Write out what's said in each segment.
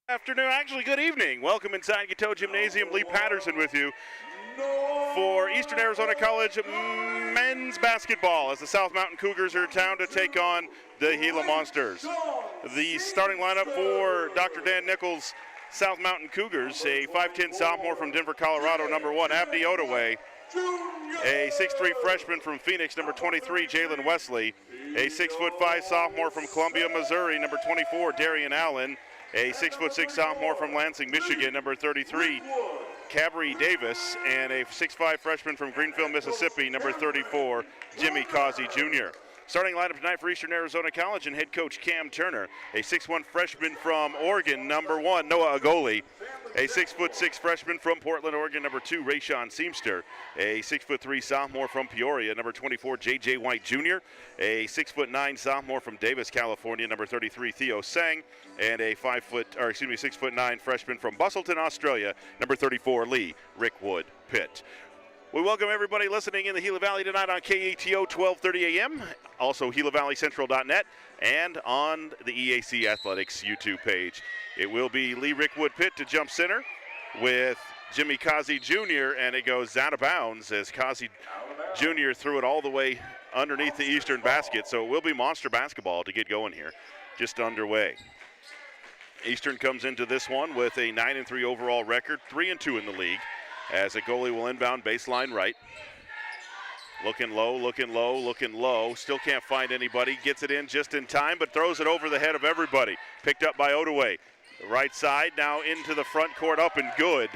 Afternoon, actually good evening. Welcome inside KATO Gymnasium. Lee Patterson with you for Eastern Arizona College men's basketball as the South Mountain Cougars are in town to take on the Gila Monsters. The starting lineup for Dr. Dan Nichols' South Mountain Cougars: a 5'10 sophomore from Denver, Colorado, number 1, Abdi Odaway; a 6'3 freshman from Phoenix, number 23, Jalen Wesley; a 6'5 sophomore from Columbia, Missouri, number 24, Darian Allen; a 6'6 sophomore from Lansing, Michigan, number 33, Cabri Davis; and a 6'5 freshman from Greenfield, Mississippi, number 34, Jimmy Causey Jr. Starting lineup tonight for Eastern Arizona College and head coach Cam Turner: a 6'1 freshman from Oregon, number 1, Noah Agoli; a 6'6 freshman from Portland, Oregon, number 2, Rayshawn Seamster; a 6'3 sophomore from Peoria, number 24, J.J. White Jr.; a 6'9 sophomore from Davis, California, number 33, Theo Sang; and a 6'9 freshman from Bustleton, Australia, number 34, Lee Rickwood Pitt. We welcome everybody listening in the Gila Valley tonight on KATO 1230 AM, also GilaValleyCentral.net, and on the EAC Athletics YouTube page. It will be Lee Rickwood Pitt to jump center with Jimmy Causey Jr., and it goes out of bounds as Causey Jr. threw it all the way underneath the Eastern basket, so it will be monster basketball to get going here, just underway. Eastern comes into this one with a 9-3 overall record, 3-2 in the league, as a goalie will inbound baseline right. Looking low, looking low, looking low. Still can't find anybody. Gets it in just in time, but throws it over the head of everybody. Picked up by Odaway. The right side now into the front court, up and good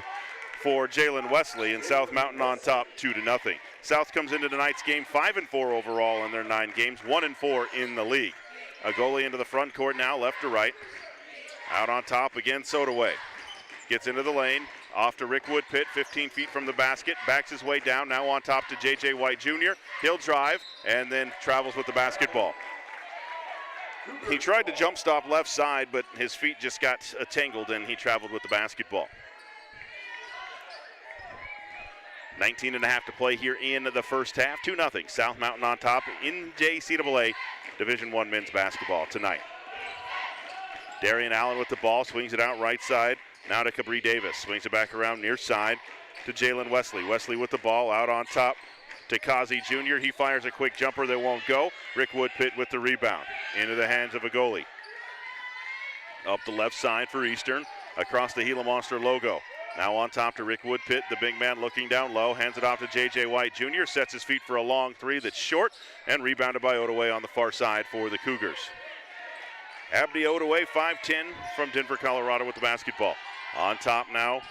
for Jalen Wesley, and South Mountain on top 2-0. South comes into tonight's game 5-4 overall in their 9 games, 1-4 in the league. A goalie into the front court now, left to right. Out on top again, Odaway. Gets into the lane. Off to Rickwood Pitt, 15 feet from the basket, backs his way down, now on top to J.J. White Jr. He'll drive and then travels with the basketball. He tried to jump stop left side, but his feet just got tangled and he traveled with the basketball. 19.5 to play here in the first half, 2-0. South Mountain on top in JCAA Division I men's basketball tonight. Darian Allen with the ball, swings it out right side. Now to Cabri Davis, swings it back around near side to Jalen Wesley. Wesley with the ball out on top to Causey Jr. He fires a quick jumper that won't go. Rickwood Pitt with the rebound into the hands of a goalie. Up the left side for Eastern, across the Gila Monster logo. Now on top to Rickwood Pitt, the big man looking down low, hands it off to J.J. White Jr., sets his feet for a long three that's short, and rebounded by Odaway on the far side for the Cougars. Abdi Odaway, 5'10", from Denver, Colorado with the basketball. On top now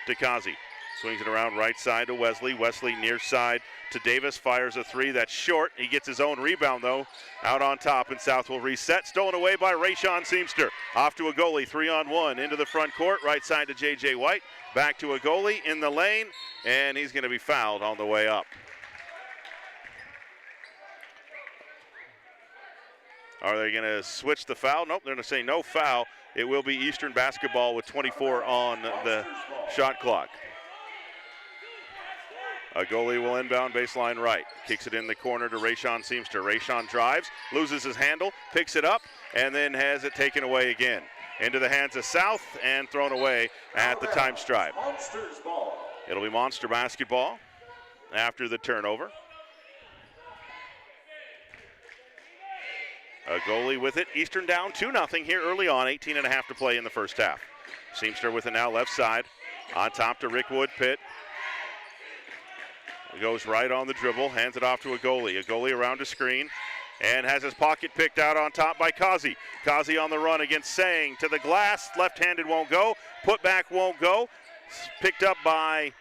to Causey. Swings it around right side to Wesley. Wesley near side to Davis. Fires a three that's short. He gets his own rebound though. Out on top, and South will reset. Stolen away by Rayshawn Seamster. Off to a goalie, 3-on-1 into the front court. Right side to J.J. White. Back to a goalie in the lane, and he's going to be fouled on the way up. Are they going to switch the foul? Nope, they're going to say no foul. It will be Eastern basketball with 24 on the shot clock. A goalie will inbound baseline right. Kicks it in the corner to Rayshawn Seamster. Rayshawn drives, loses his handle, picks it up, and then has it taken away again. Into the hands of South and thrown away at the time stripe. It'll be Monster basketball after the turnover. A goalie with it. Eastern down 2-0 here early on. 18.5 to play in the first half. Seamster with it now left side. On top to Rickwood Pitt. Goes right on the dribble. Hands it off to a goalie. A goalie around a screen. And has his pocket picked out on top by Causey. Causey on the run against Sang. To the glass. Left-handed won't go. Put back won't go. Picked up by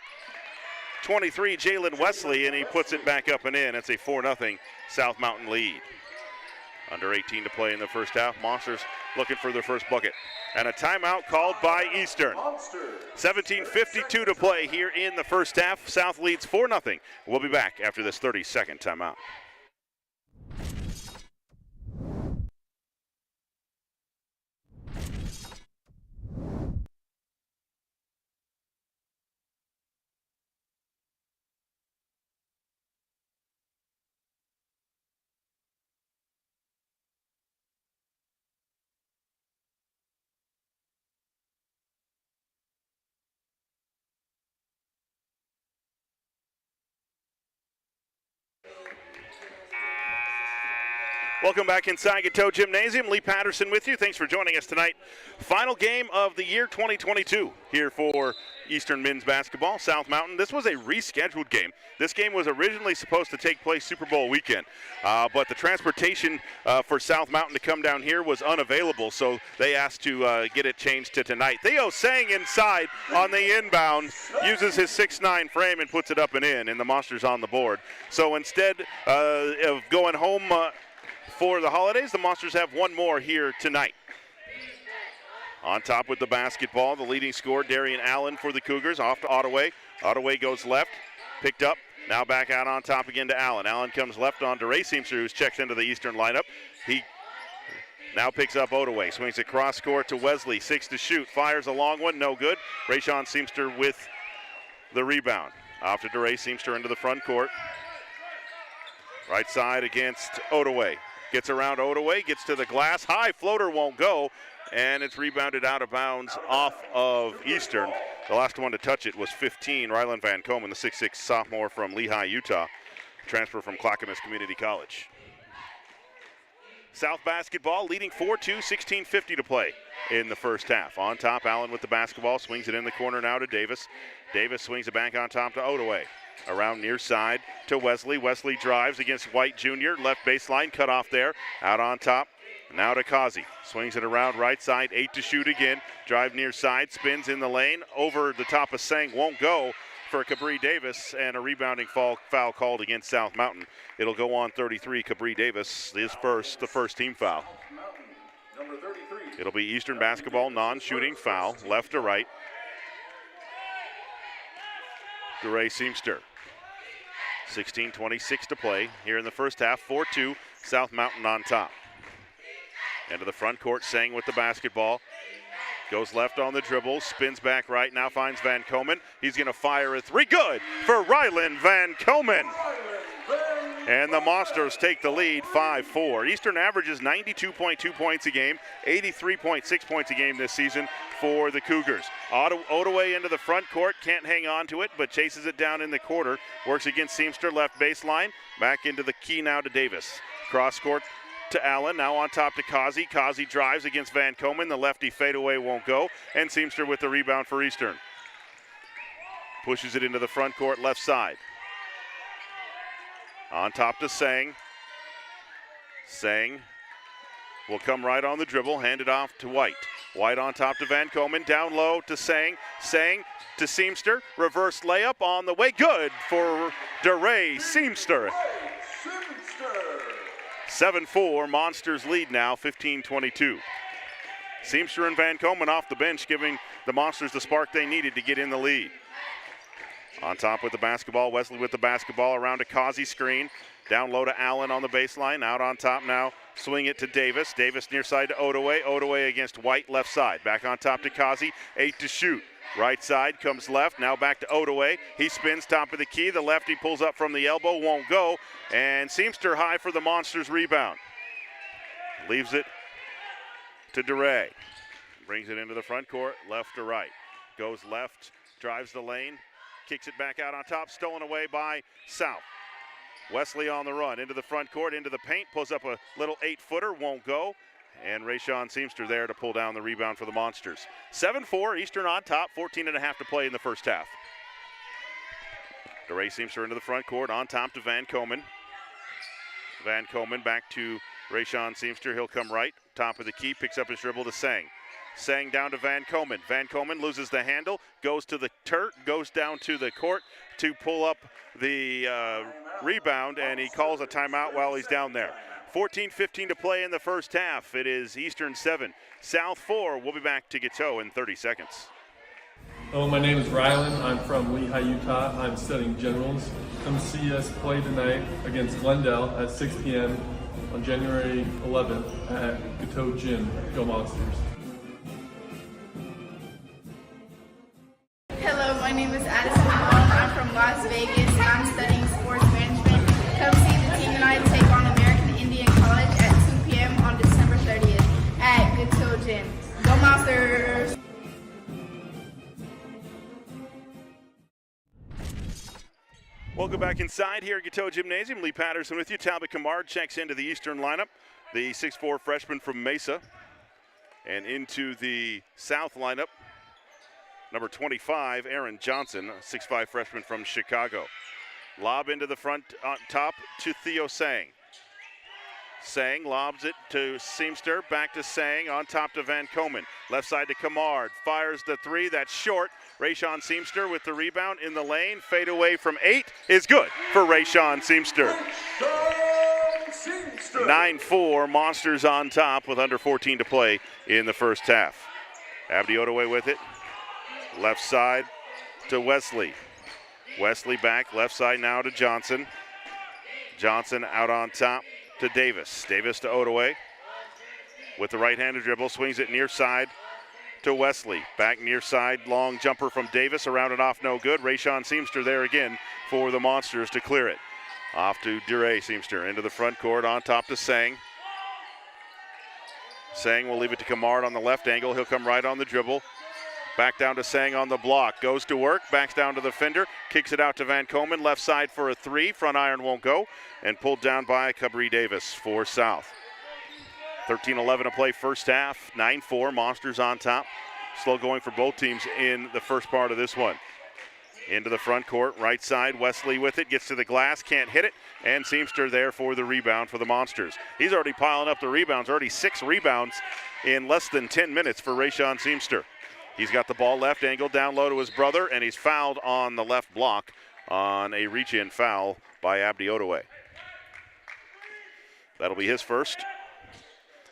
23 Jalen Wesley. And he puts it back up and in. It's a 4-0 South Mountain lead. Under 18 to play in the first half. Monsters looking for their first bucket. And a timeout called by Eastern. 17:52 to play here in the first half. South leads 4-0. We'll be back after this 30-second timeout. Welcome back inside KATO Gymnasium. Lee Patterson with you. Thanks for joining us tonight. Final game of the year 2022 here for Eastern men's basketball. South Mountain. This was a rescheduled game. This game was originally supposed to take place Super Bowl weekend, but the transportation for South Mountain to come down here was unavailable, so they asked to get it changed to tonight. Theo Sang inside on the inbound, uses his 6'9" frame and puts it up and in, and the Monsters on the board. So instead of going home for the holidays, the Monsters have one more here tonight. On top with the basketball, the leading scorer, Darian Allen for the Cougars, off to Ottaway. Ottaway goes left, picked up, now back out on top again to Allen. Allen comes left on to Ray Seamster, who's checked into the Eastern lineup. He now picks up Ottaway, swings it cross court to Wesley, 6 to shoot, fires a long one, no good. Rayshawn Seamster with the rebound. Off to DeRay Seamster into the front court. Right side against Ottaway. Gets around Ottaway, gets to the glass, high floater won't go, and it's rebounded out of bounds off of Eastern. The last one to touch it was 15, Rylan Van Komen, the 6'6" sophomore from Lehigh, Utah, transfer from Clackamas Community College. South basketball leading 4-2, 16:50 to play in the first half. On top, Allen with the basketball, swings it in the corner now to Davis. Davis swings it back on top to Ottaway. Around near side to Wesley. Wesley drives against White Jr. Left baseline, cut off there. Out on top, now to Kazi. Swings it around right side, 8 to shoot again. Drive near side, spins in the lane. Over the top of Sang, won't go for Cabri Davis, and a rebounding foul called against South Mountain. It'll go on 33, Cabri Davis, the first team foul. It'll be Eastern basketball, non-shooting foul, left to right. DeRay Seamster. 16:26 to play here in the first half. 4-2, South Mountain on top. Into the front court, Sang with the basketball. Goes left on the dribble, spins back right, now finds Van Komen. He's going to fire a three. Good for Rylan Van Komen. And the Monsters take the lead 5-4. Eastern averages 92.2 points a game, 83.6 points a game this season for the Cougars. Ottaway into the front court, can't hang on to it, but chases it down in the quarter. Works against Seamster, left baseline. Back into the key now to Davis. Cross court to Allen, now on top to Kazi. Kazi drives against Van Komen. The lefty fadeaway won't go, and Seamster with the rebound for Eastern. Pushes it into the front court, left side. On top to Sang. Sang will come right on the dribble, hand it off to White. White on top to Van Komen, down low to Sang. Sang to Seamster, reverse layup on the way, good for DeRay Seamster. 7-4, Monsters lead now, 15-22. Seamster and Van Komen off the bench, giving the Monsters the spark they needed to get in the lead. On top with the basketball, Wesley with the basketball, around to Kazi screen. Down low to Allen on the baseline, out on top now, swing it to Davis. Davis near side to Ottaway. Ottaway against White, left side. Back on top to Kazi, 8 to shoot. Right side comes left, now back to Ottaway. He spins top of the key, the lefty pulls up from the elbow, won't go. And Seamster high for the Monsters rebound. Leaves it to DeRay. Brings it into the front court, left to right. Goes left, drives the lane. Kicks it back out on top, stolen away by South. Wesley on the run, into the front court, into the paint, pulls up a little 8-footer, won't go. And Rayshawn Seamster there to pull down the rebound for the Monsters. 7-4, Eastern on top, 14.5 to play in the first half. DeRay Seamster into the front court, on top to Van Komen. Van Komen back to Rayshawn Seamster, he'll come right, top of the key, picks up his dribble to Sang. Sang down to Van Komen. Van Komen loses the handle, goes to the goes down to the court to pull up the rebound, and he calls a timeout while he's down there. 14:15 to play in the first half. It is Eastern 7, South 4. We'll be back to KATO in 30 seconds. Hello, my name is Rylan. I'm from Lehigh, Utah. I'm studying generals. Come see us play tonight against Glendale at 6 p.m. on January 11th at KATO Gym. Go Monsters. Hello, my name is Addison Malone. I'm from Las Vegas and I'm studying sports management. Come see the team and I take on American Indian College at 2 p.m. on December 30th at KATO Gym. Go Monsters! Welcome back inside here at KATO Gymnasium. Lee Patterson with you. Talbot Kamard checks into the Eastern lineup, the 6'4 freshman from Mesa. And into the South lineup, number 25, Aaron Johnson, a 6'5 freshman from Chicago. Lob into the front on top to Theo Sang. Sang lobs it to Seamster, back to Sang, on top to Van Komen. Left side to Kamard, fires the three, that's short. Rayshon Seamster with the rebound in the lane. Fade away from 8 is good for Rayshon Seamster. 9-4, Monsters on top with under 14 to play in the first half. Abdi Odaway with it. Left side to Wesley. Wesley back, left side now to Johnson. Johnson out on top to Davis. Davis to Odaway. With the right-handed dribble, swings it near side to Wesley. Back near side, long jumper from Davis, around and off, no good. Rayshon Seamster there again for the Monsters to clear it. Off to Duray Seamster, into the front court, on top to Sang. Sang will leave it to Kamard on the left angle. He'll come right on the dribble. Back down to Sang on the block. Goes to work, backs down to the fender, kicks it out to Van Komen. Left side for a three. Front iron won't go. And pulled down by Cabri Davis for South. 13-11 to play first half. 9-4, Monsters on top. Slow going for both teams in the first part of this one. Into the front court, right side, Wesley with it, gets to the glass, can't hit it, and Seamster there for the rebound for the Monsters. He's already piling up the rebounds, already 6 rebounds in less than 10 minutes for Rayshon Seamster. He's got the ball left angle down low to his brother, and he's fouled on the left block on a reach-in foul by Abdi Odaway. That'll be his first.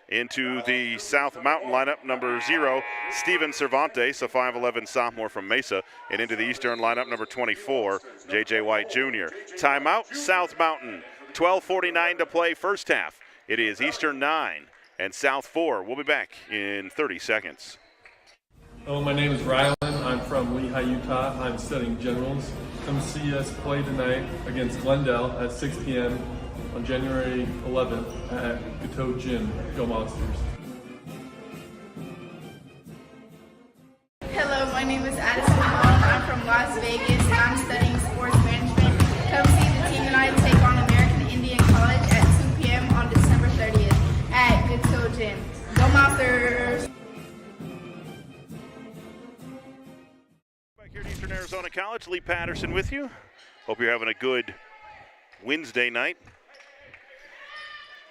Into the South Mountain lineup, number 0, Steven Cervantes, a 5'11 sophomore from Mesa. And into the Eastern lineup, number 24, J.J. White Jr. Timeout, South Mountain. 12:49 to play first half. It is Eastern 9 and South 4. We'll be back in 30 seconds. Hello, my name is Rylan. I'm from Lehigh, Utah. I'm studying generals. Come see us play tonight against Glendale at 6 p.m. on January 11th at KATO Gym. Go Monsters. Hello, my name is Addison Malone. I'm from Las Vegas and I'm studying sports management. Come see the team and I take on American Indian College at 2 p.m. on December 30th at KATO Gym. Go Monsters! Back here at Eastern Arizona College, Lee Patterson with you. Hope you're having a good Wednesday night,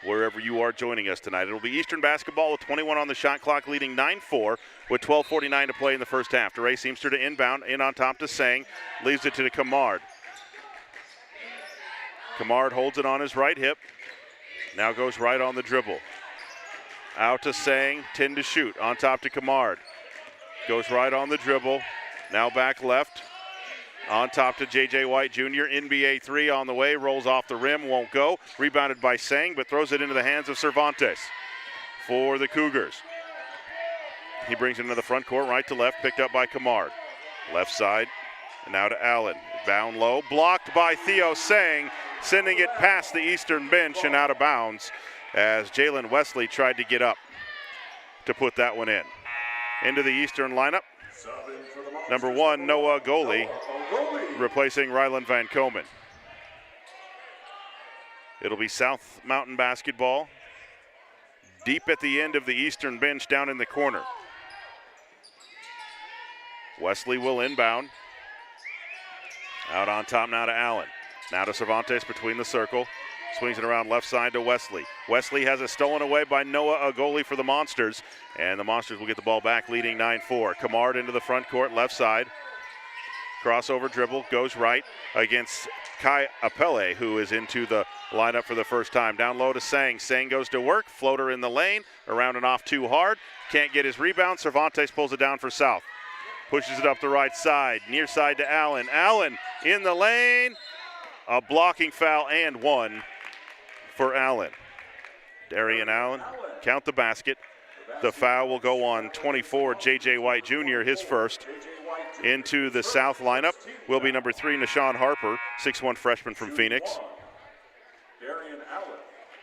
wherever you are joining us tonight. It'll be Eastern basketball with 21 on the shot clock, leading 9-4 with 12:49 to play in the first half. DeRay Seamster to inbound, in on top to Sang, leaves it to the Kamard. Kamard holds it on his right hip, now goes right on the dribble. Out to Sang, 10 to shoot, on top to Kamard. Goes right on the dribble, now back left. On top to J.J. White Jr., NBA 3 on the way, rolls off the rim, won't go. Rebounded by Sang, but throws it into the hands of Cervantes for the Cougars. He brings it into the front court, right to left, picked up by Kamard. Left side, and now to Allen. Bound low, blocked by Theo Sang, sending it past the Eastern bench and out of bounds as Jalen Wesley tried to get up to put that one in. Into the Eastern lineup, number 1, Noah Goley, replacing Rylan Van Komen. It'll be South Mountain basketball. Deep at the end of the Eastern bench down in the corner. Wesley will inbound. Out on top now to Allen. Now to Cervantes between the circle. Swings it around left side to Wesley. Wesley has it stolen away by Noah Agoli for the Monsters. And the Monsters will get the ball back, leading 9-4. Kamard into the front court, left side. Crossover dribble, goes right against Kai Apele, who is into the lineup for the first time. Down low to Sang. Sang goes to work, floater in the lane, around and off too hard. Can't get his rebound. Cervantes pulls it down for South. Pushes it up the right side, near side to Allen. Allen in the lane. A blocking foul and one for Allen. Darian Allen, count the basket. The foul will go on 24, J.J. White Jr., his first. Into the South lineup will be number 3, Nashawn Harper, 6'1 freshman from Phoenix.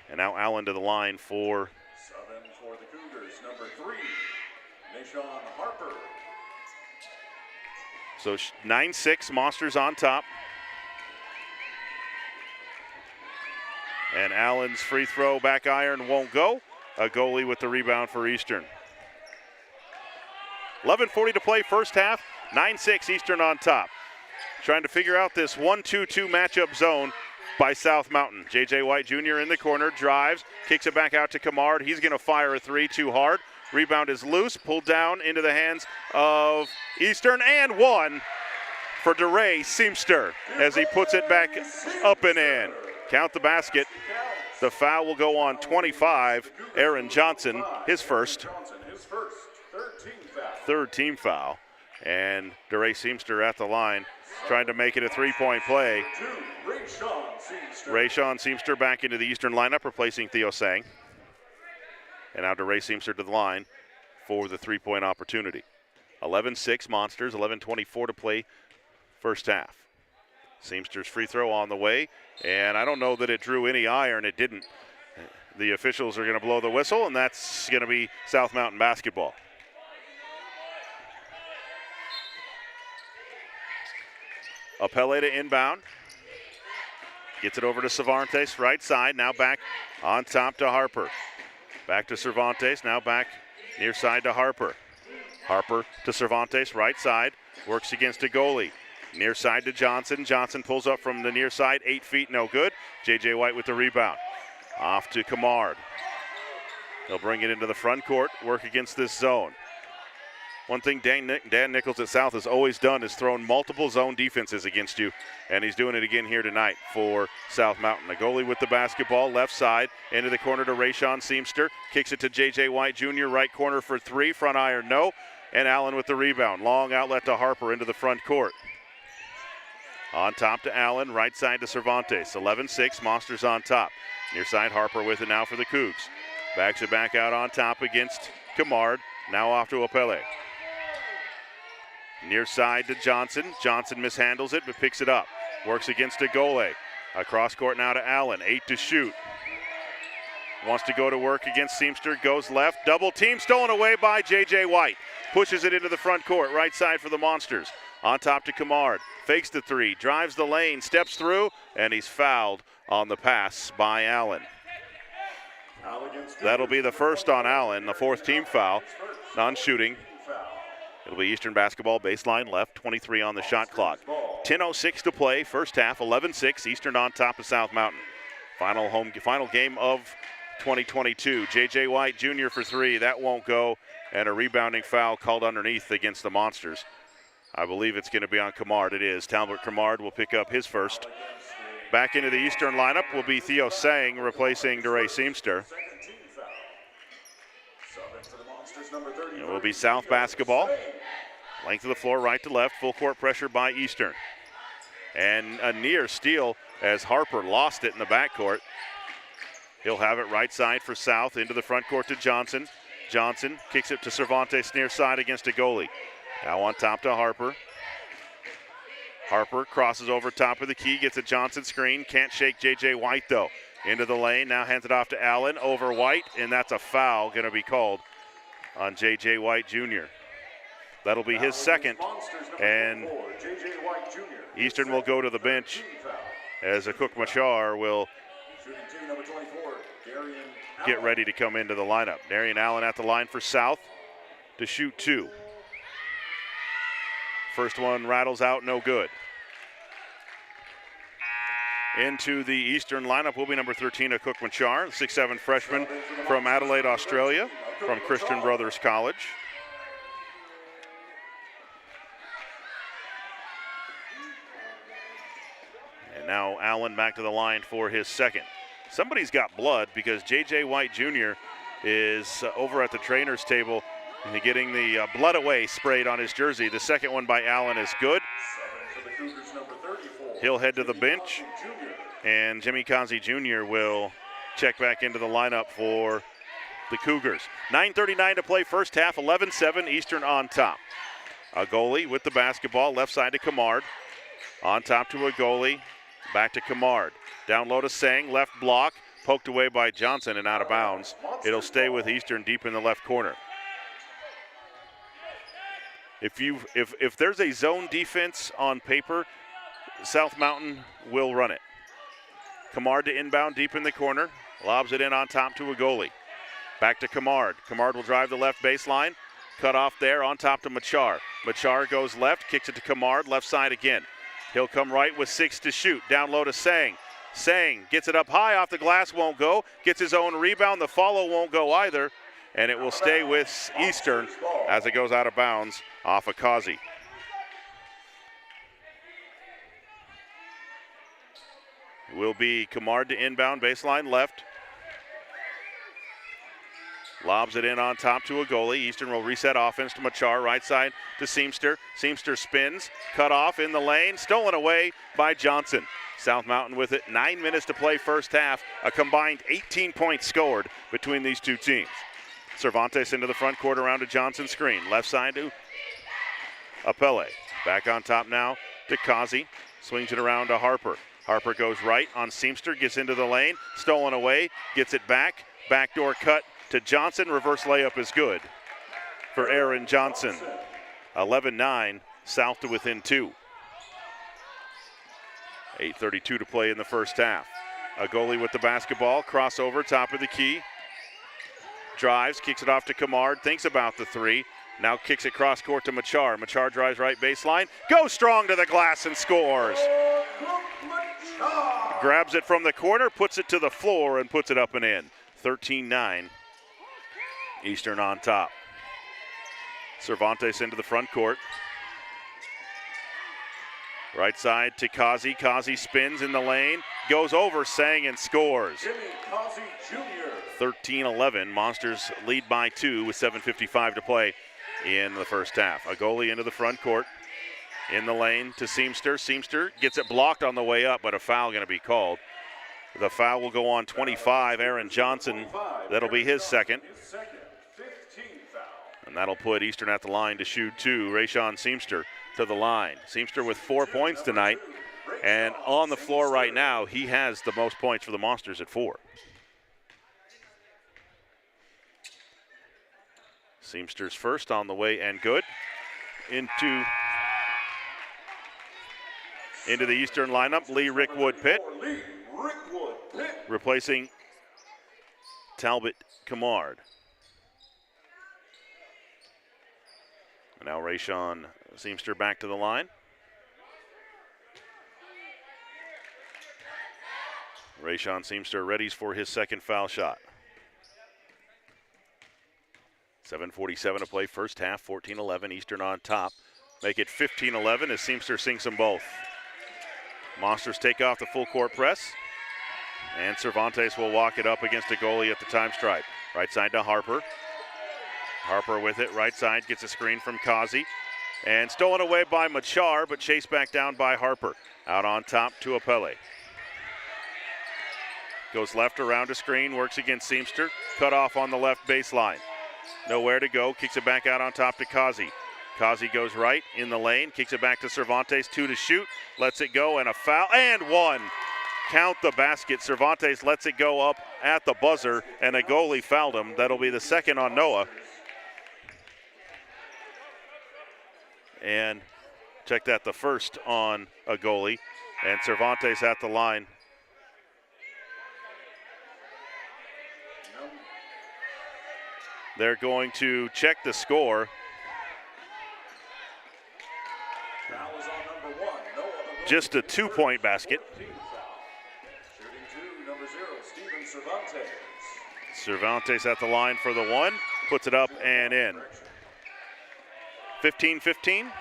And now Allen to the line for 7 for the Cougars, number 3, Nashawn Harper. So 9-6, Monsters on top. And Allen's free throw back iron won't go. A goalie with the rebound for Eastern. 11:40 to play first half. 9-6 Eastern on top. Trying to figure out this 1-2-2 matchup zone by South Mountain. J.J. White Jr. in the corner, drives, kicks it back out to Kamard. He's going to fire a three too hard. Rebound is loose, pulled down into the hands of Eastern, and one for DeRay Seamster as he puts it back up and in. Count the basket. The foul will go on 25. Aaron Johnson, his first. Third team foul. And DeRay Seamster at the line, trying to make it a three-point play. Rayshawn Seamster back into the Eastern lineup, replacing Theo Sang. And now DeRay Seamster to the line for the three-point opportunity. 11-6 Monsters, 11:24 to play first half. Seamster's free throw on the way, and I don't know that it drew any iron. It didn't. The officials are going to blow the whistle, and that's going to be South Mountain basketball. Apele to inbound. Gets it over to Cervantes, right side, now back on top to Harper. Back to Cervantes, now back near side to Harper. Harper to Cervantes, right side, works against a goalie. Near side to Johnson. Johnson pulls up from the near side, 8 feet, no good. J.J. White with the rebound. Off to Kamard. They'll bring it into the front court, work against this zone. One thing Dan Nichols at South has always done is thrown multiple zone defenses against you, and he's doing it again here tonight for South Mountain. A goalie with the basketball, left side, into the corner to Rayshawn Seamster. Kicks it to J.J. White Jr., right corner for three, front iron no. And Allen with the rebound. Long outlet to Harper into the front court. On top to Allen, right side to Cervantes. 11-6, Monsters on top. Near side, Harper with it now for the Cougs. Backs it back out on top against Kamard. Now off to Apele. Near side to Johnson. Johnson mishandles it but picks it up. Works against a goalie. Across court now to Allen. 8 to shoot. Wants to go to work against Seamster. Goes left. Double team stolen away by J.J. White. Pushes it into the front court. Right side for the Monsters. On top to Kamard. Fakes the three. Drives the lane. Steps through. And he's fouled on the pass by Allen. That'll be the first on Allen. The fourth team foul. Non-shooting. It'll be Eastern basketball, baseline left, 23 on the shot clock. 10:06 to play, first half, 11-6, Eastern on top of South Mountain. Final game of 2022. J.J. White Jr. for three, that won't go, and a rebounding foul called underneath against the Monsters. I believe it's going to be on Kamard. It is. Talbot Kamard will pick up his first. Back into the Eastern lineup will be Theo Sang, replacing DeRay Seamster. It will be South basketball. Length of the floor, right to left. Full court pressure by Eastern. And a near steal as Harper lost it in the backcourt. He'll have it right side for South. Into the front court to Johnson. Johnson kicks it to Cervantes near side against a goalie. Now on top to Harper. Harper crosses over top of the key. Gets a Johnson screen. Can't shake J.J. White though. Into the lane. Now hands it off to Allen. Over White. And that's a foul going to be called on J.J. White Jr. That'll be his second, and Eastern will go to the bench as Akuk Machar will get ready to come into the lineup. Darian Allen at the line for South to shoot two. First one rattles out, no good. Into the Eastern lineup will be number 13, Akuk Machar, 6'7" freshman from Adelaide, Australia, from Christian Brothers College. And now Allen back to the line for his second. Somebody's got blood because J.J. White Jr. is over at the trainer's table getting the blood away sprayed on his jersey. The second one by Allen is good. He'll head to the bench, and Jimmy Kazi Jr. will check back into the lineup for the Cougars. 9:39 to play first half, 11-7, Eastern on top. A goalie with the basketball, left side to Kamard. On top to a goalie, back to Kamard. Down low to Sang, left block, poked away by Johnson and out of bounds. It'll stay with Eastern deep in the left corner. If there's a zone defense on paper, South Mountain will run it. Kamard to inbound deep in the corner. Lobs it in on top to a goalie. Back to Kamard. Kamard will drive the left baseline. Cut off there on top to Machar. Machar goes left, kicks it to Kamard, left side again. He'll come right with 6 to shoot. Down low to Sang. Sang gets it up high off the glass, won't go. Gets his own rebound. The follow won't go either. And it will stay with Eastern as it goes out of bounds off of Kazi. Will be Kamard to inbound, baseline left. Lobs it in on top to a goalie. Eastern will reset offense to Machar, right side to Seamster. Seamster spins, cut off in the lane, stolen away by Johnson. South Mountain with it, 9 minutes to play first half. A combined 18 points scored between these two teams. Cervantes into the front court around to Johnson screen. Left side to Apele. Back on top now to Kazi. Swings it around to Harper. Harper goes right on Seamster, gets into the lane, stolen away, gets it back. Backdoor cut to Johnson. Reverse layup is good for Aaron Johnson. 11-9, South to within 2. 8:32 to play in the first half. A goalie with the basketball, crossover, top of the key. Drives, kicks it off to Kamard, thinks about the 3. Now kicks it cross court to Machar. Machar drives right baseline, goes strong to the glass and scores. Grabs it from the corner, puts it to the floor, and puts it up and in. 13-9, Eastern on top. Cervantes into the front court. Right side to Kazi. Kazi spins in the lane, goes over Sang and scores. 13-11, Monsters lead by 2 with 7:55 to play in the first half. A goalie into the front court. In the lane to Seamster. Seamster gets it blocked on the way up, but a foul going to be called. The foul will go on 25, Aaron Johnson. That'll be his second. And that'll put Eastern at the line to shoot 2. Rayshawn Seamster to the line. Seamster with 4 points tonight. And on the floor right now, he has the most points for the Monsters at 4. Seamster's first on the way and good. Into the Eastern lineup, Lee Rickwood Pitt. Replacing Talbot Kamard. Now Rayshawn Seamster back to the line. Rayshawn Seamster readies for his second foul shot. 7:47 to play first half, 14-11, Eastern on top. Make it 15-11 as Seamster sinks them both. Monsters take off the full court press, and Cervantes will walk it up against a goalie at the time stripe. Right side to Harper. Harper with it, right side, gets a screen from Kazi. And stolen away by Machar, but chased back down by Harper. Out on top to Apele. Goes left around a screen, works against Seamster. Cut off on the left baseline. Nowhere to go, kicks it back out on top to Kazi. Kazi goes right in the lane, kicks it back to Cervantes, 2 to shoot, lets it go, and a foul, and 1. Count the basket. Cervantes lets it go up at the buzzer, and a goalie fouled him. That'll be the second on Noah. And check that, the first on a goalie, and Cervantes at the line. They're going to check the score. Just a 2-point basket. Cervantes at the line for the 1, puts it up and in. 15-15.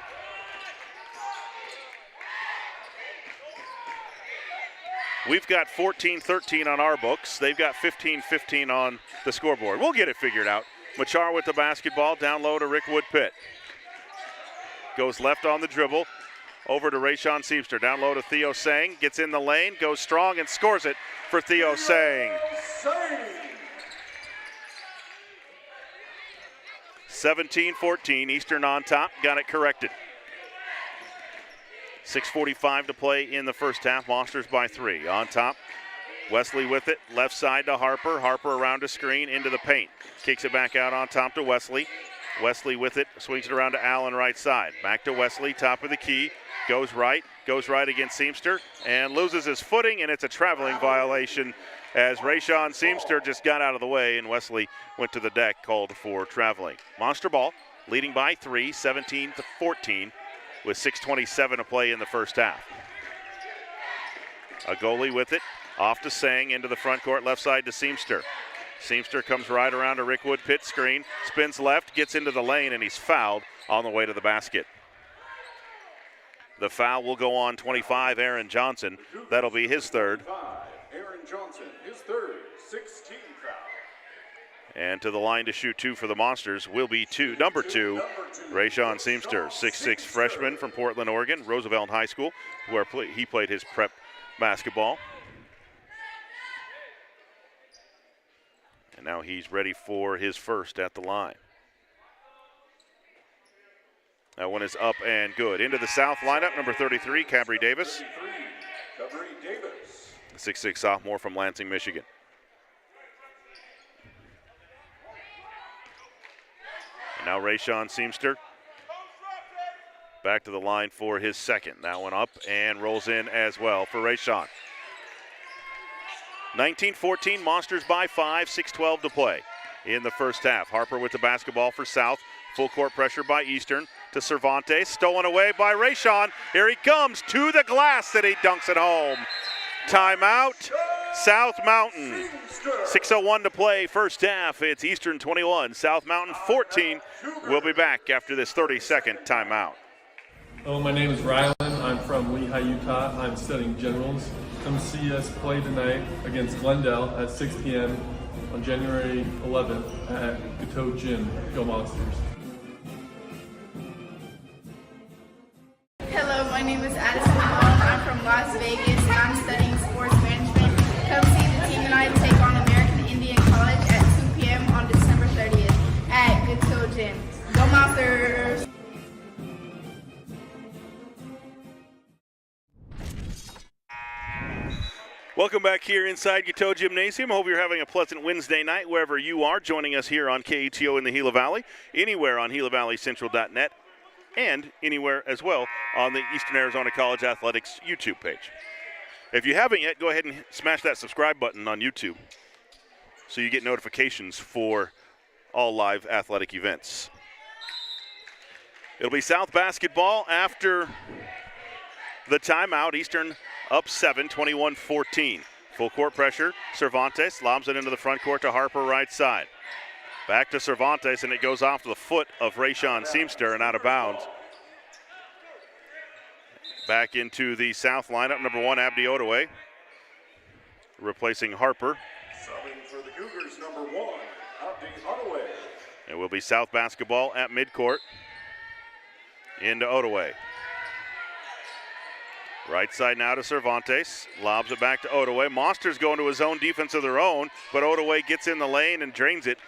We've got 14-13 on our books. They've got 15-15 on the scoreboard. We'll get it figured out. Machar with the basketball, down low to Rickwood Pitt. Goes left on the dribble, over to Rayshawn Seamster. Down low to Theo Sang, gets in the lane, goes strong and scores it for Theo Sang. 17-14, Eastern on top, got it corrected. 6:45 to play in the first half, Monsters by 3. On top, Wesley with it, left side to Harper. Harper around a screen, into the paint. Kicks it back out on top to Wesley. Wesley with it, swings it around to Allen right side. Back to Wesley, top of the key. goes right against Seamster, and loses his footing, and it's a traveling violation as Rayshawn Seamster just got out of the way, and Wesley went to the deck, called for traveling. Monster ball leading by 3, 17-14, with 6:27 to play in the first half. A goalie with it, off to Sang, into the front court, left side to Seamster. Seamster comes right around a Rickwood pit screen, spins left, gets into the lane, and he's fouled on the way to the basket. The foul will go on 25, Aaron Johnson. That'll be his third. Aaron Johnson, his third, 16 foul. And to the line to shoot 2 for the Monsters will be number two, Rayshawn Seamster, 6'6" freshman from Portland, Oregon, Roosevelt High School, where he played his prep basketball. And now he's ready for his first at the line. That one is up and good. Into the South lineup, number 33, Cabri Davis. 6'6" sophomore from Lansing, Michigan. And now Rayshawn Seamster back to the line for his second. That one up and rolls in as well for Rayshawn. 19-14, Monsters by 5, 6:12 to play in the first half. Harper with the basketball for South. Full court pressure by Eastern to Cervantes. Stolen away by Rayshawn. Here he comes to the glass, and he dunks it home. Timeout, South Mountain. 6:01 to play, first half. It's Eastern 21, South Mountain 14. We'll be back after this 30-second timeout. Hello, my name is Rylan. I'm from Lehigh, Utah. I'm studying generals. Come see us play tonight against Glendale at 6 p.m. on January 11th at KATO Gym. Go Monsters. Hello, my name is Addison Malone. I'm from Las Vegas, and I'm studying sports management. Come see the team tonight take on American Indian College at 2 p.m. on December 30th at KATO Gym. Go Monsters! Welcome back here inside KATO Gymnasium. Hope you're having a pleasant Wednesday night wherever you are, joining us here on KATO in the Gila Valley, anywhere on GilaValleyCentral.net, and anywhere as well on the Eastern Arizona College Athletics YouTube page. If you haven't yet, go ahead and smash that subscribe button on YouTube so you get notifications for all live athletic events. It'll be South basketball after the timeout. Eastern up 7, 21-14. Full court pressure. Cervantes lobs it into the front court to Harper, right side. Back to Cervantes, and it goes off the foot of Rayshawn Seamster and out of bounds. Back into the South lineup, number 1, Abdi Odaway, replacing Harper. Subbing for the Cougars, number 1, Abdi Odaway. It will be South basketball at midcourt. Into Odaway. Right side now to Cervantes. Lobs it back to Odaway. Monsters go into a zone defense of their own, but Odaway gets in the lane and drains it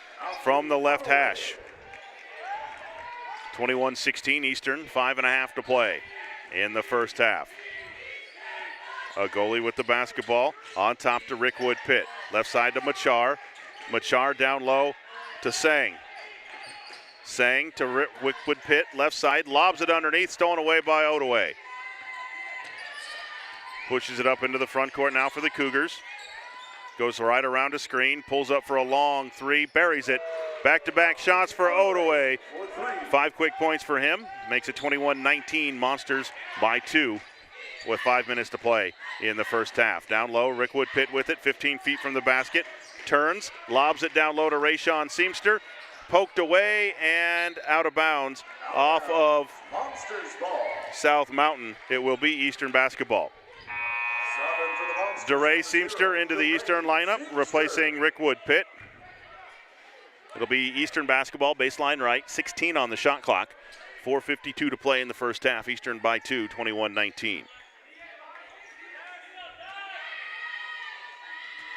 from the left hash. 21-16 Eastern, 5.5 to play in the first half. A goalie with the basketball on top to Rickwood Pitt. Left side to Machar. Machar down low to Sang. Sang to Rickwood Pitt. Left side, lobs it underneath, stolen away by Odaway. Pushes it up into the front court now for the Cougars. Goes right around a screen, pulls up for a long three, buries it. Back-to-back shots for Odaway. 5 quick points for him. Makes it 21-19, Monsters by 2 with 5 minutes to play in the first half. Down low, Rickwood Pitt with it, 15 feet from the basket. Turns, lobs it down low to Rayshawn Seamster. Poked away and out of bounds off of South Mountain. It will be Eastern basketball. DeRay Seamster into the Eastern lineup, replacing Rickwood Pitt. It'll be Eastern basketball, baseline right, 16 on the shot clock. 4:52 to play in the first half. Eastern by 2, 21-19.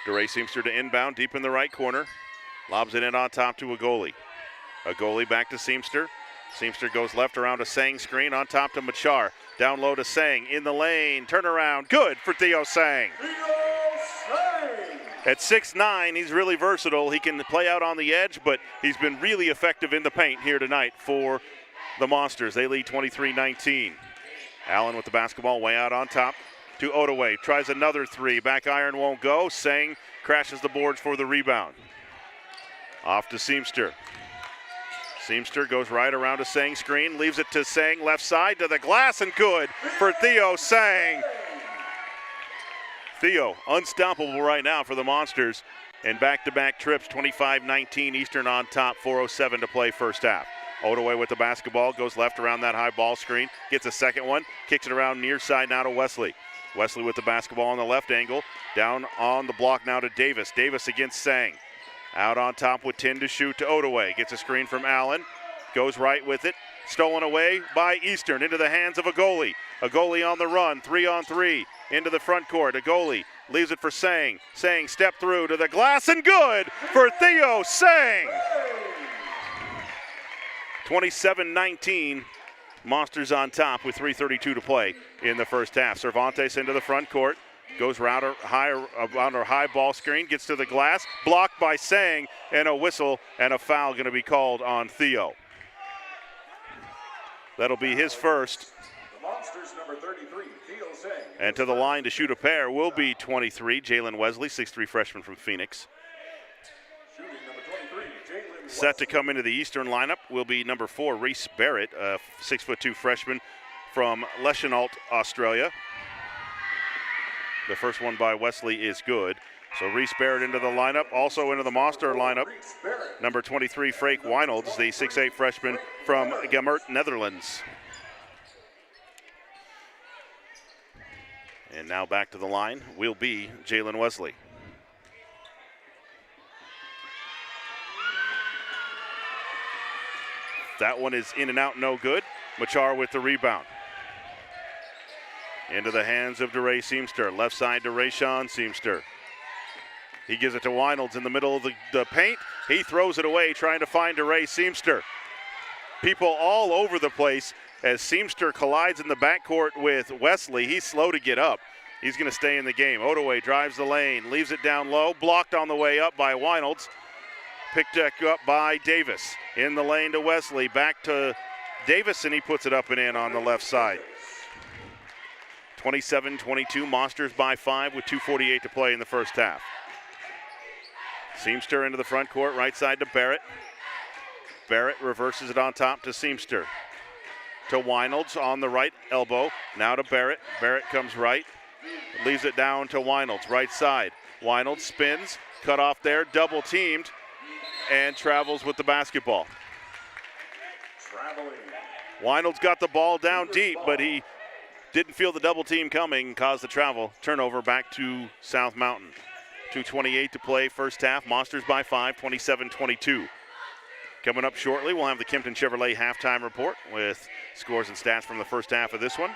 DeRay Seamster to inbound, deep in the right corner. Lobs it in on top to a goalie. A goalie back to Seamster. Seamster goes left around a Sang screen on top to Machar. Down low to Sang in the lane. Turnaround. Good for Theo Sang. At 6'9", he's really versatile. He can play out on the edge, but he's been really effective in the paint here tonight for the Monsters. They lead 23-19. Allen with the basketball way out on top to Ottaway. Tries another three. Back iron won't go. Sang crashes the boards for the rebound. Off to Seamster. Seamster goes right around to Sang screen. Leaves it to Sang left side to the glass and good for Theo Sang. Theo unstoppable right now for the Monsters. And back-to-back trips, 25-19, Eastern on top, 4:07 to play first half. Ottaway with the basketball, goes left around that high ball screen, gets a second one, kicks it around near side now to Wesley. Wesley with the basketball on the left angle, down on the block now to Davis. Davis against Sang. Out on top with 10 to shoot to Ottaway. Gets a screen from Allen, goes right with it, stolen away by Eastern into the hands of a goalie. A goalie on the run, 3-on-3, into the front court. A goalie leaves it for Sang. Sang step through to the glass and good for Theo Sang. 27-19, Monsters on top with 3:32 to play in the first half. Cervantes into the front court, goes around a high ball screen, gets to the glass, blocked by Sang, and a whistle and a foul going to be called on Theo. That'll be his first. The Monsters, number 33, Theo Sang. And to the line to shoot a pair will be 23, Jalen Wesley, 6'3" freshman from Phoenix. Shooting number 23, Jalen Set to come into the Eastern lineup will be number 4, Reese Barrett, a 6'2" freshman from Leschenault, Australia. The first one by Wesley is good. So Reese Barrett into the lineup. Also into the Monster lineup, number 23, Freek Wynolds, the 6'8" freshman from Gemert, Netherlands. And now back to the line will be Jalen Wesley. That one is in and out, no good. Machar with the rebound. Into the hands of DeRay Seamster. Left side to Rayshawn Seamster. He gives it to Wynolds in the middle of the paint. He throws it away, trying to find DeRay Seamster. People all over the place as Seamster collides in the backcourt with Wesley. He's slow to get up. He's going to stay in the game. Ottaway drives the lane, leaves it down low, blocked on the way up by Wynolds. Picked up by Davis. In the lane to Wesley, back to Davis, and he puts it up and in on the left side. 27-22, Monsters by 5 with 2:48 to play in the first half. Seamster into the front court, right side to Barrett. Barrett reverses it on top to Seamster. To Wynolds on the right elbow, now to Barrett. Barrett comes right, leaves it down to Wynolds, right side. Wynolds spins, cut off there, double teamed, and travels with the basketball. Wynolds got the ball down deep, but he didn't feel the double team coming, caused the travel. Turnover back to South Mountain. 2:28 to play first half. Monsters by 5, 27-22. Coming up shortly, we'll have the Kempton Chevrolet halftime report with scores and stats from the first half of this one.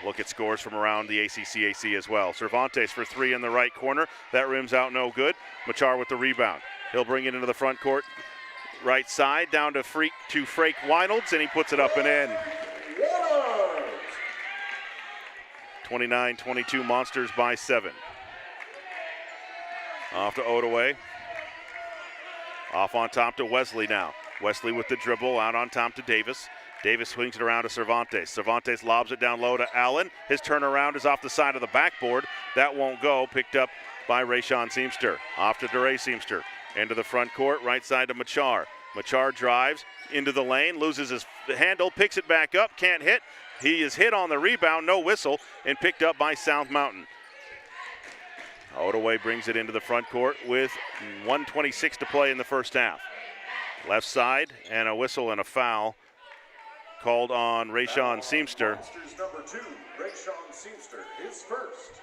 Look at scores from around the ACCAC as well. Cervantes for 3 in the right corner. That rims out no good. Machar with the rebound. He'll bring it into the front court. Right side down to Freek Wynolds, and he puts it up and in. 29-22, Monsters by 7. Off to Ottaway. Off on top to Wesley now. Wesley with the dribble, out on top to Davis. Davis swings it around to Cervantes. Cervantes lobs it down low to Allen. His turnaround is off the side of the backboard. That won't go. Picked up by Rayshawn Seamster. Off to DeRay Seamster. Into the front court, right side to Machar. Machar drives into the lane, loses his handle, picks it back up, can't hit. He is hit on the rebound, no whistle, and picked up by South Mountain. Ottaway brings it into the front court with 1:26 to play in the first half. Left side, and a whistle and a foul called on Rayshawn Seamster. Monsters number 2, Rayshawn Seamster, his first,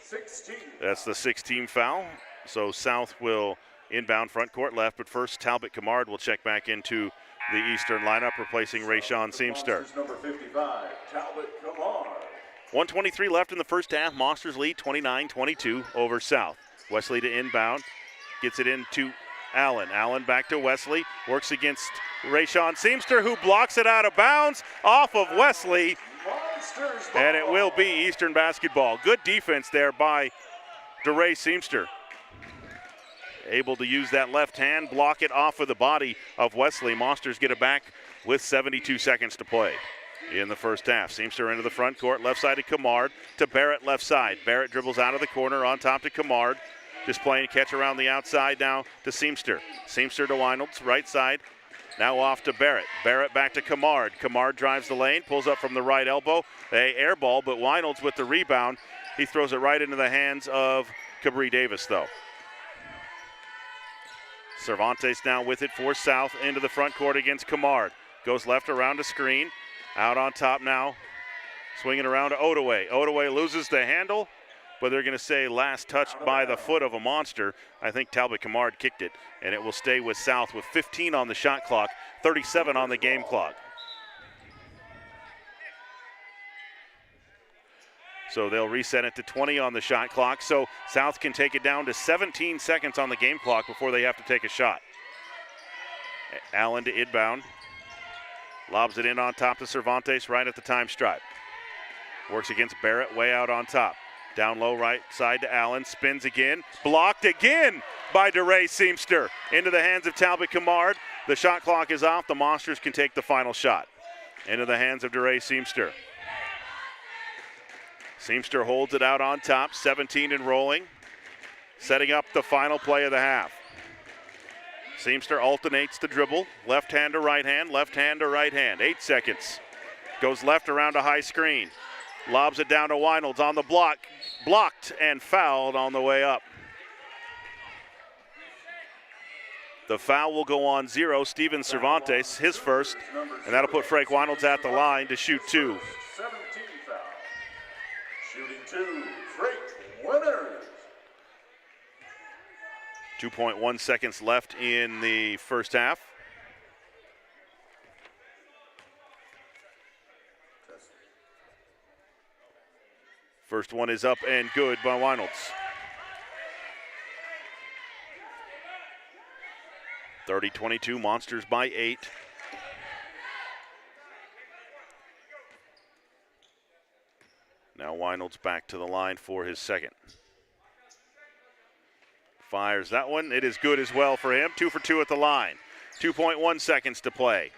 16. That's the 16th foul. So South will inbound front court left, but first Talbot Camard will check back into the Eastern lineup, replacing Rayshawn Seamster. Monsters number 55, Talbot Camard. 1:23 left in the first half. Monsters lead 29-22 over South. Wesley to inbound, gets it into Allen. Allen back to Wesley, works against Rayshawn Seamster, who blocks it out of bounds off of Wesley, and it will be Eastern basketball. Good defense there by DeRay Seamster. Able to use that left hand, block it off of the body of Wesley. Monsters get it back with 72 seconds to play. in the first half. Seamster into the front court, left side to Kamard, to Barrett left side. Barrett dribbles out of the corner on top to Kamard. Just playing catch around the outside now to Seamster. Seamster to Weinolds, right side. Now off to Barrett. Barrett back to Kamard. Kamard drives the lane, pulls up from the right elbow. A air ball, but Weinolds with the rebound. He throws it right into the hands of Cabri Davis, though. Cervantes now with it for South into the front court against Kamard. Goes left around to screen. Out on top now. Swinging around to Odaway. Odaway loses the handle, but they're going to say last touched by the foot of a monster. I think Talbot Kamard kicked it, and it will stay with South with 15 on the shot clock, 37 on the game clock. So they'll reset it to 20 on the shot clock. So South can take it down to 17 seconds on the game clock before they have to take a shot. Allen to inbound. Lobs it in on top to Cervantes right at the time stripe. Works against Barrett way out on top. Down low right side to Allen. Spins again. Blocked again by DeRay Seamster. Into the hands of Talbot Kamard. The shot clock is off. The Monsters can take the final shot. Into the hands of DeRay Seamster. Seamster holds it out on top, 17 and rolling, setting up the final play of the half. Seamster alternates the dribble, left hand to right hand, left hand to right hand, 8 seconds. Goes left around a high screen, lobs it down to Weinolds on the block, blocked and fouled on the way up. The foul will go on 0, Steven Cervantes, his first, and that'll put Frank Weinolds at the line to shoot 2. 17 foul. Shooting 2, Frank Winners. 2.1 seconds left in the first half. First one is up and good by Weinolds. 30-22, Monsters by 8. Now Weinolds back to the line for his second. Fires that one. It is good as well for him. 2 for 2 at the line. 2.1 seconds to play.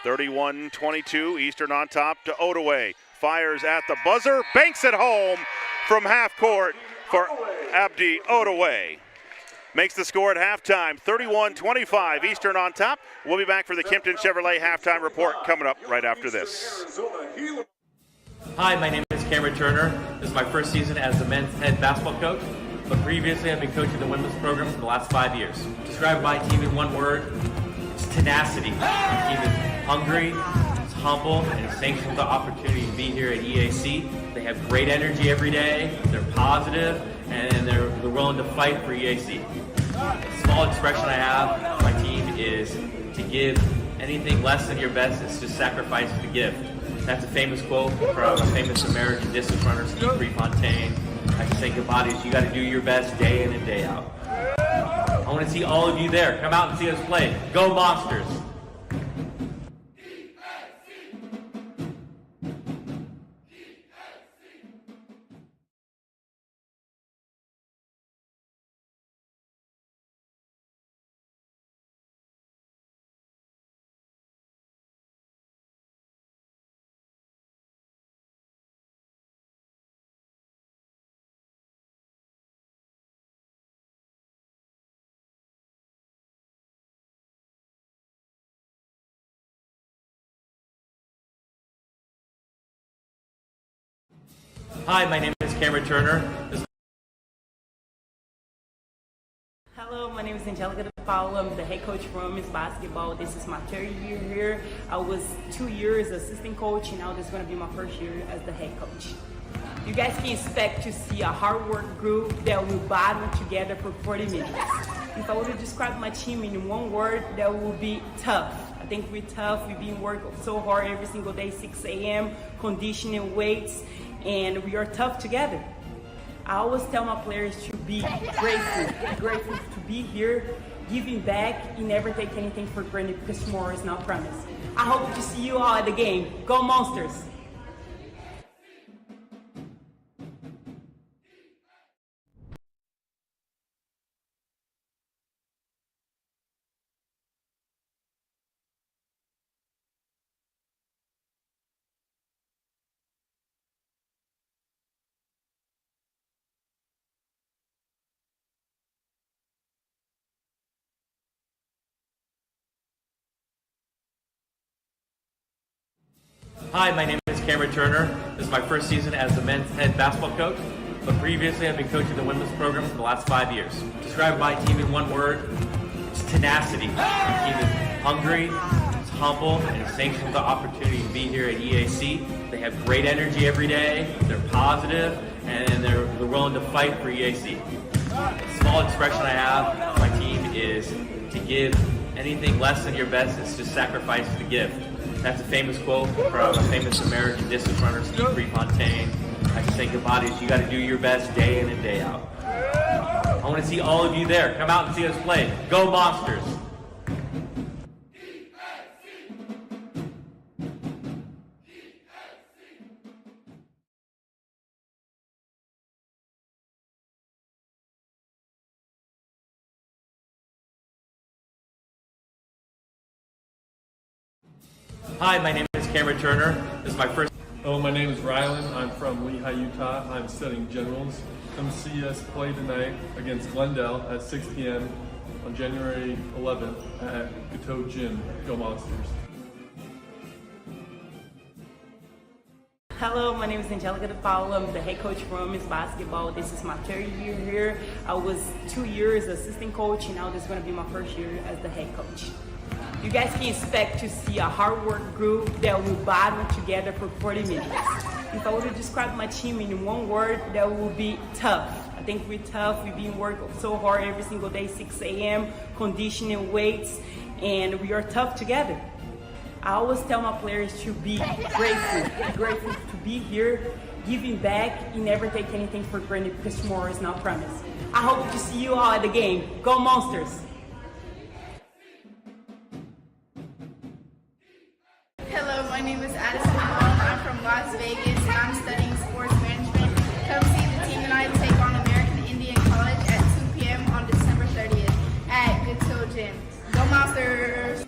31-22, Eastern on top to Odaway. Fires at the buzzer. Banks it home from half court for Abdi Odaway. Makes the score at halftime. 31-25, Eastern on top. We'll be back for the Kimpton Chevrolet halftime report coming up right after this. Hi, my name is Cameron Turner. This is my first season as the men's head basketball coach, but previously I've been coaching the women's program for the last 5 years. Describe my team in one word, it's tenacity. My team is hungry, it's humble, and it's thankful for the opportunity to be here at EAC. They have great energy every day, they're positive, and they're willing to fight for EAC. A small expression I have, my team is to give anything less than your best is to sacrifice the gift. That's a famous quote from a famous American distance runner, Steve Prefontaine. I can say about it is you got to do your best day in and day out. I want to see all of you there. Come out and see us play. Go Monsters! Hi, my name is Cameron Turner. Hello, my name is Angelica De Paulo. I'm the head coach for women's basketball. This is my 3rd year here. I was 2 years assistant coach, and now this is going to be my 1st year as the head coach. You guys can expect to see a hard work group that will battle together for 40 minutes. If I were to describe my team in one word, that would be tough. I think we're tough. We've been working so hard every single day, 6 a.m., conditioning, weights, and we are tough together. I always tell my players to be grateful to be here, giving back, and never take anything for granted because tomorrow is not promised. I hope to see you all at the game. Go Monsters! Hi, my name is Cameron Turner. This is my first season as the men's head basketball coach, but previously I've been coaching the women's program for the last 5 years. Describe my team in one word, it's tenacity. My team is hungry, it's humble, and it's thankful for the opportunity to be here at EAC. They have great energy every day, they're positive, and they're willing to fight for EAC. A small expression I have, my team is to give anything less than your best is to sacrifice the gift. That's a famous quote from a famous American distance runner, Steve Prefontaine. I just think about it, you got to do your best day in and day out. I want to see all of you there. Come out and see us play. Go Monsters! Hi, my name is Cameron Turner. This is my first. Hello, my name is Rylan. I'm from Lehigh, Utah. I'm studying generals. Come see us play tonight against Glendale at 6 p.m. on January 11th at KATO Gym. Go Monsters! Hello, my name is Angelica DePaulo. I'm the head coach for women's basketball. This is my third year here. I was 2 years assistant coach, and now this is going to be my first year as the head coach. You guys can expect to see a hard work group that will battle together for 40 minutes. If I were to describe my team in one word, that would be tough. I think we're tough. We've been working so hard every single day, 6 a.m., conditioning, weights, and we are tough together. I always tell my players to be grateful to be here, giving back, and never take anything for granted because tomorrow is not promised. I hope to see you all at the game. Go Monsters! Hello, my name is Patterson. I'm from Las Vegas and I'm studying sports management. Come see the team and I take on American Indian College at 2 p.m. on December 30th at KATO Gym. Go Monsters!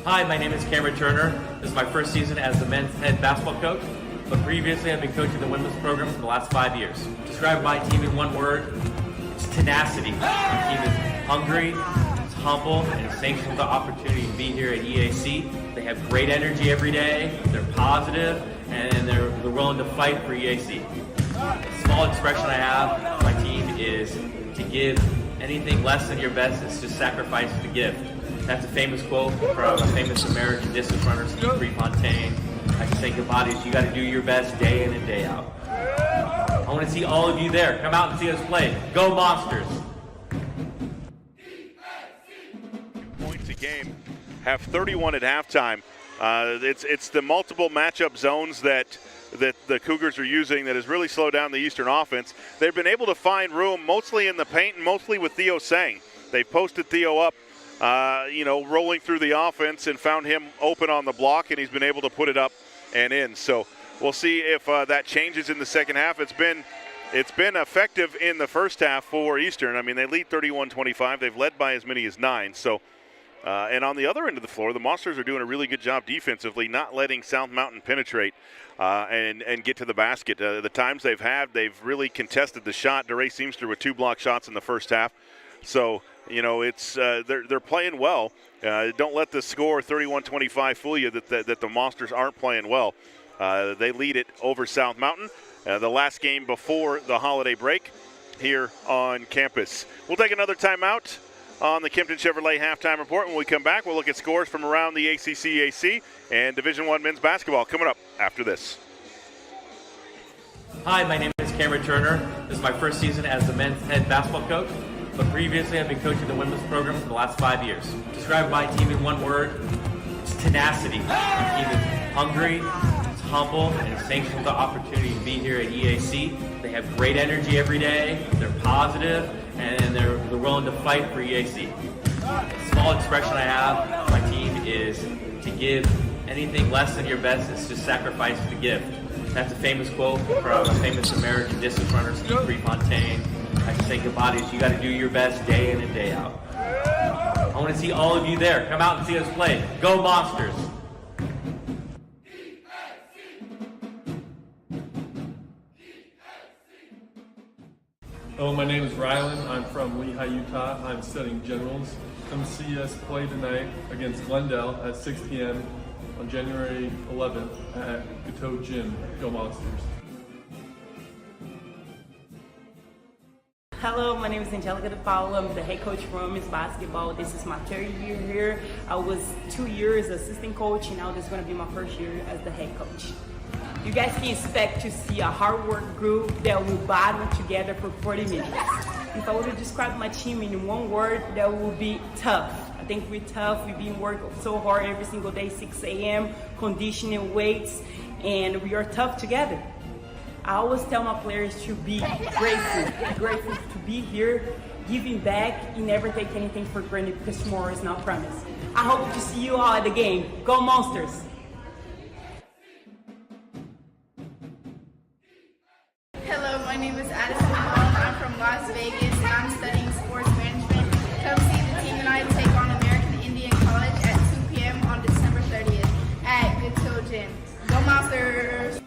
Hi, my name is Cameron Turner. This is my first season as the men's head basketball coach, but previously I've been coaching the women's program for the last 5 years. Describe my team in one word, it's tenacity. My team is hungry, it's humble, and it's thankful for the opportunity to be here at EAC. They have great energy every day, they're positive, and they're willing to fight for EAC. A small expression I have, my team is to give anything less than your best is to sacrifice the gift. That's a famous quote from a famous American distance runner, Steve Prefontaine. I just think about it, you got to do your best day in and day out. I want to see all of you there. Come out and see us play. Go Monsters! Points a game, have 31 at halftime. It's the multiple matchup zones that the Cougars are using that has really slowed down the Eastern offense. They've been able to find room mostly in the paint and mostly with Theo Sang. They've posted Theo up, rolling through the offense and found him open on the block, and he's been able to put it up and in. So we'll see if that changes in the second half. It's been effective in the first half for Eastern. I mean, they lead 31-25. They've led by as many as 9. So, and on the other end of the floor, the Monsters are doing a really good job defensively, not letting South Mountain penetrate and get to the basket. The times they've had, they've really contested the shot. DeRay Seamster with 2 block shots in the first half. So, it's they're playing well. Don't let the score 31-25 fool you that the Monsters aren't playing well. They lead it over South Mountain. The last game before the holiday break here on campus. We'll take another timeout on the Kempton Chevrolet halftime report. When we come back, we'll look at scores from around the ACC and Division I men's basketball coming up after this. Hi, my name is Cameron Turner. This is my first season as the men's head basketball coach, but previously I've been coaching the women's program for the last 5 years. Describe my team in one word: it's tenacity. My team is hungry, it's humble, and it's thankful for the opportunity to be here at EAC. They have great energy every day, they're positive, and they're willing to fight for EAC. A small expression I have for my team is to give anything less than your best is to sacrifice the gift. That's a famous quote from a famous American distance runner, Steve Prefontaine. I can say goodbye is you got to do your best day in and day out. I want to see all of you there. Come out and see us play. Go Monsters! Hello, my name is Rylan. I'm from Lehigh, Utah. I'm studying generals. Come see us play tonight against Glendale at 6 p.m. on January 11th at KATO Gym. Go Monsters! Hello, my name is Angelica DePaulo. I'm the head coach for women's basketball. This is my third year here. I was 2 years assistant coach, and now this is going to be my first year as the head coach. You guys can expect to see a hard work group that will battle together for 40 minutes. If I were to describe my team in one word, that would be tough. I think we're tough. We've been working so hard every single day, 6 a.m., conditioning weights, and we are tough together. I always tell my players to be grateful to be here, giving back, and never take anything for granted because tomorrow is not promised. I hope to see you all at the game. Go Monsters! Hello, my name is Patterson. I'm from Las Vegas and I'm studying sports management. Come see the team and I take on American Indian College at 2 p.m. on December 30th at KATO Gym. Go Monsters!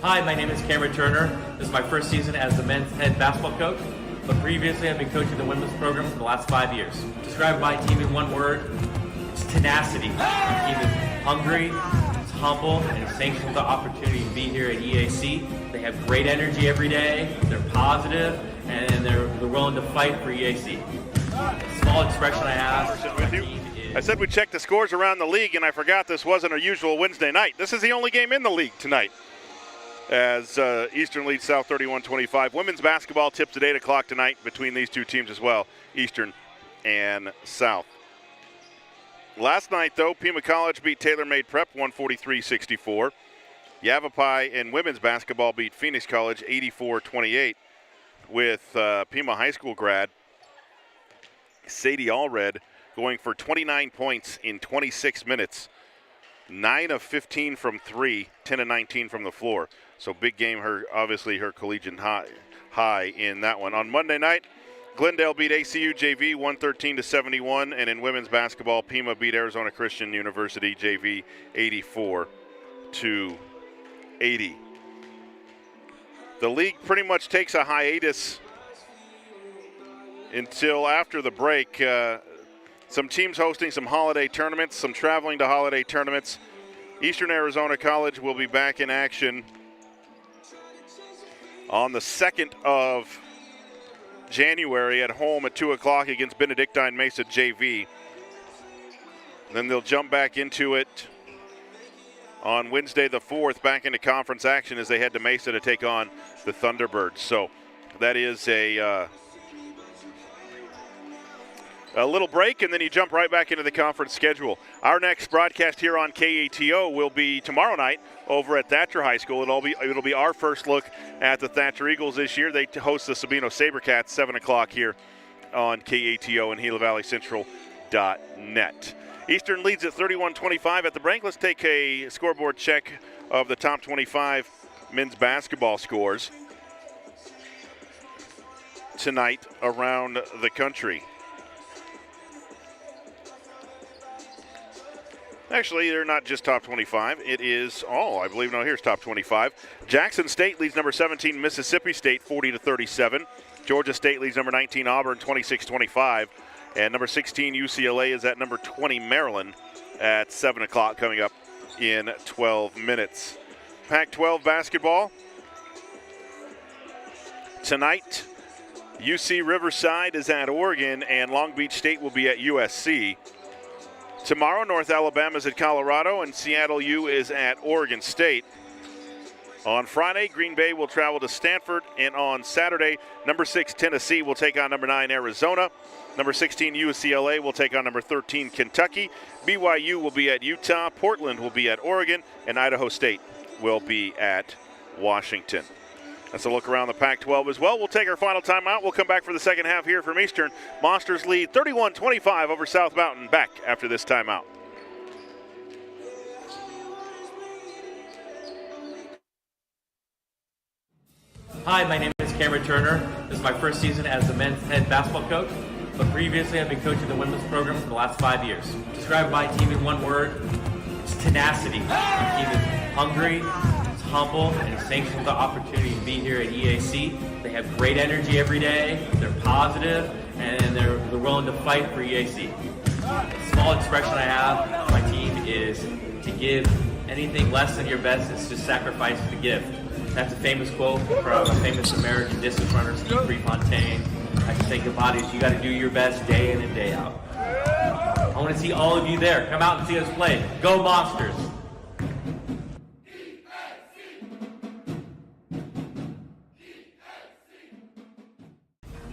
Hi, my name is Cameron Turner. This is my first season as the men's head basketball coach, but previously I've been coaching the women's program for the last 5 years. Describe my team in one word: it's tenacity. My team is hungry, it's humble, and it's thankful for the opportunity to be here at EAC. They have great energy every day, they're positive, and they're willing to fight for EAC. A small expression I have With you. I said we'd check the scores around the league, and I forgot this wasn't a usual Wednesday night. This is the only game in the league tonight, as Eastern leads South 31-25. Women's basketball tips at 8 o'clock tonight between these two teams as well, Eastern and South. Last night, though, Pima College beat Taylor Made Prep 143-64. Yavapai in women's basketball beat Phoenix College 84-28, with Pima High School grad Sadie Allred going for 29 points in 26 minutes. 9 of 15 from 3, 10 of 19 from the floor. So big game, obviously her collegiate high in that one. On Monday night, Glendale beat ACU JV 113-71, and in women's basketball, Pima beat Arizona Christian University JV 84-80. The league pretty much takes a hiatus until after the break. Some teams hosting some holiday tournaments, some traveling to holiday tournaments. Eastern Arizona College will be back in action on the 2nd of January at home at 2 o'clock against Benedictine Mesa JV. Then they'll jump back into it on Wednesday the 4th, back into conference action as they head to Mesa to take on the Thunderbirds. So that is a little break, and then you jump right back into the conference schedule. Our next broadcast here on KATO will be tomorrow night over at Thatcher High School. It'll be our first look at the Thatcher Eagles this year. They host the Sabino Sabercats 7 o'clock here on KATO and GilaValleyCentral.net. Eastern leads at 31-25 at the break. Let's take a scoreboard check of the top 25 men's basketball scores. tonight around the country. Actually, they're not just top 25. It is all, I believe. No, here's top 25. Jackson State leads number 17 Mississippi State 40-37. Georgia State leads number 19 Auburn 26-25. And number 16 UCLA is at number 20 Maryland at 7 o'clock coming up in 12 minutes. Pac-12 basketball. Tonight, UC Riverside is at Oregon and Long Beach State will be at USC. Tomorrow, North Alabama is at Colorado and Seattle U is at Oregon State. On Friday, Green Bay will travel to Stanford, and on Saturday, number 6 Tennessee will take on number 9 Arizona. Number 16 UCLA will take on number 13 Kentucky. BYU will be at Utah, Portland will be at Oregon, and Idaho State will be at Washington. That's a look around the Pac-12 as well. We'll take our final timeout. We'll come back for the second half here from Eastern. Monsters lead 31-25 over South Mountain. Back after this timeout. Hi, my name is Cameron Turner. This is my first season as the men's head basketball coach, but previously I've been coaching the women's program for the last 5 years. Describe my team in one word, it's tenacity. My team is hungry, humble, and is thankful for the opportunity to be here at EAC. They have great energy every day, they're positive, and they're willing to fight for EAC. A small expression I have, my team is to give anything less than your best is to sacrifice the gift. That's a famous quote from a famous American distance runner, Steve Prefontaine. I can think about it, you got to do your best day in and day out. I want to see all of you there. Come out and see us play. Go Monsters!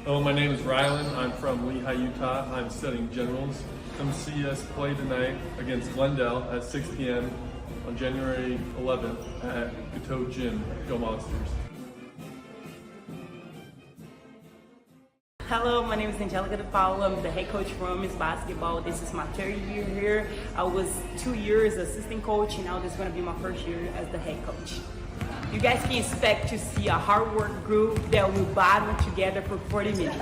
Hello, my name is Rylan. I'm from Lehigh, Utah. I'm studying generals. Come see us play tonight against Glendale at 6 p.m. on January 11th at KATO Gym. Go Monsters. Hello, my name is Angelica DePaulo. I'm the head coach for women's basketball. This is my third year here. I was 2 years assistant coach, and now this is going to be my first year as the head coach. You guys can expect to see a hard work group that will battle together for 40 minutes.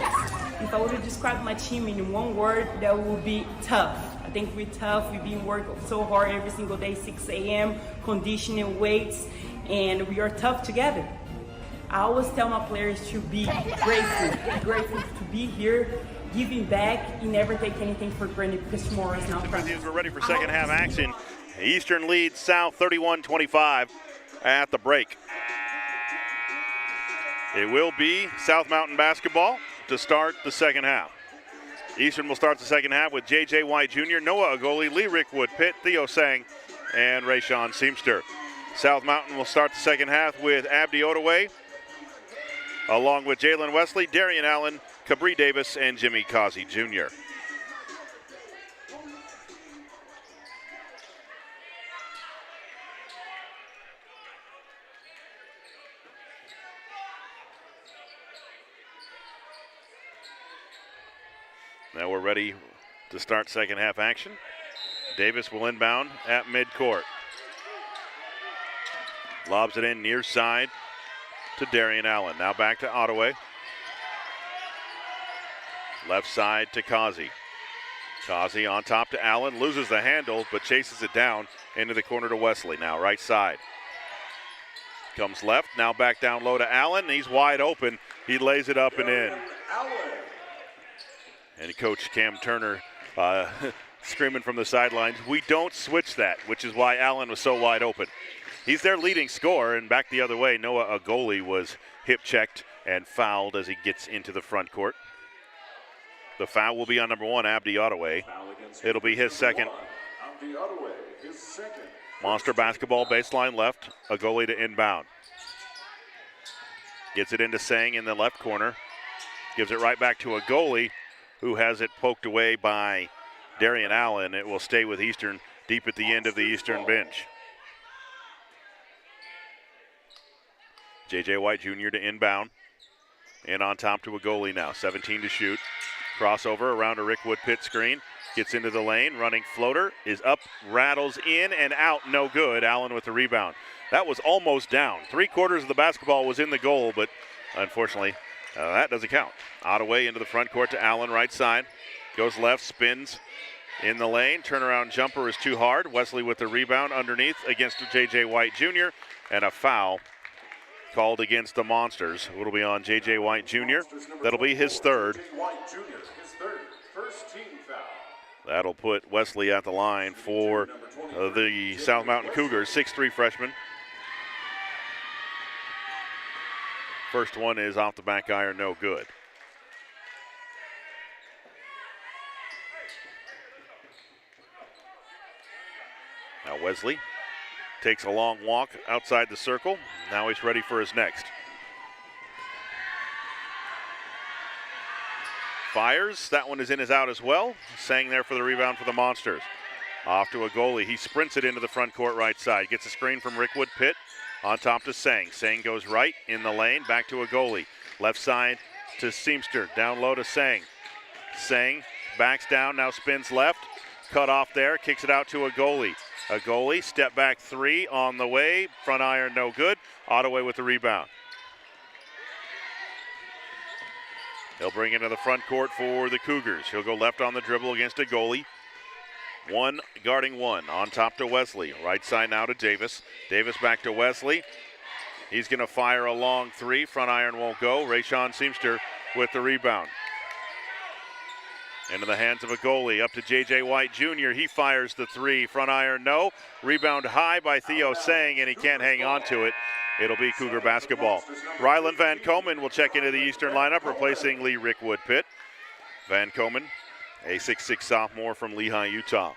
If I were to describe my team in one word, that would be tough. I think we're tough. We've been working so hard every single day, 6 a.m., conditioning weights, and we are tough together. I always tell my players to be grateful to be here, giving back, and never take anything for granted because tomorrow is not promised. We're ready for second half action. Eastern leads South 31-25 at the break. It will be South Mountain basketball to start the second half. Eastern will start the second half with J.J. White Jr., Noah Agoli, Lee Rickwood, Pitt, Theo Sang, and Rayshawn Seamster. South Mountain will start the second half with Abdi Odaway, along with Jalen Wesley, Darian Allen, Cabri Davis, and Jimmy Causey Jr. Now we're ready to start second half action. Davis will inbound at midcourt. Lobs it in near side to Darian Allen. Now back to Ottaway. Left side to Causey. Causey on top to Allen. Loses the handle, but chases it down into the corner to Wesley. Now right side. Comes left. Now back down low to Allen. He's wide open. He lays it up and in. And Coach Cam Turner screaming from the sidelines, we don't switch that, which is why Allen was so wide open. He's their leading scorer, and back the other way, Noah Agoli was hip-checked and fouled as he gets into the front court. The foul will be on number 1, Abdi Ottaway. It'll be his second. Monster basketball, baseline left, Agoli to inbound. Gets it into Sang in the left corner. Gives it right back to Agoli, who has it poked away by Darian Allen. It will stay with Eastern deep at the end of the Eastern bench. J.J. White Jr. to inbound. And on top to Agoli now. 17 to shoot. Crossover around a Rickwood pit screen. Gets into the lane. Running floater is up, rattles in and out. No good. Allen with the rebound. That was almost down. 3/4 of the basketball was in the goal, but unfortunately That doesn't count. Ottaway into the front court to Allen, right side. Goes left, spins in the lane. Turnaround jumper is too hard. Wesley with the rebound underneath against J.J. White Jr. And a foul called against the Monsters. It'll be on J.J. White Jr. That'll be his third. First team foul. That'll put Wesley at the line for the South Mountain Cougars, 6'3" freshman. First one is off the back iron, no good. Now Wesley takes a long walk outside the circle. Now he's ready for his next. Fires. That one is in, is out as well. Sang there for the rebound for the Monsters. Off to a goalie. He sprints it into the front court right side. Gets a screen from Rickwood Pitt. On top to Sang. Sang goes right in the lane. Back to a goalie. Left side to Seamster. Down low to Sang. Sang backs down. Now spins left. Cut off there. Kicks it out to a goalie. A goalie. Step back three on the way. Front iron no good. Ottaway with the rebound. He'll bring it to the front court for the Cougars. He'll go left on the dribble against a goalie. One guarding one. On top to Wesley. Right side now to Davis. Davis back to Wesley. He's going to fire a long three. Front iron won't go. Rayshawn Seamster with the rebound. Into the hands of a goalie. Up to J.J. White Jr. He fires the three. Front iron no. Rebound high by Theo Sang, and he can't hang on to it. It'll be Cougar basketball. Rylan Van Komen will check into the Eastern lineup, replacing Lee Rickwood Pitt. Van Komen, a 6'6" sophomore from Lehigh, Utah.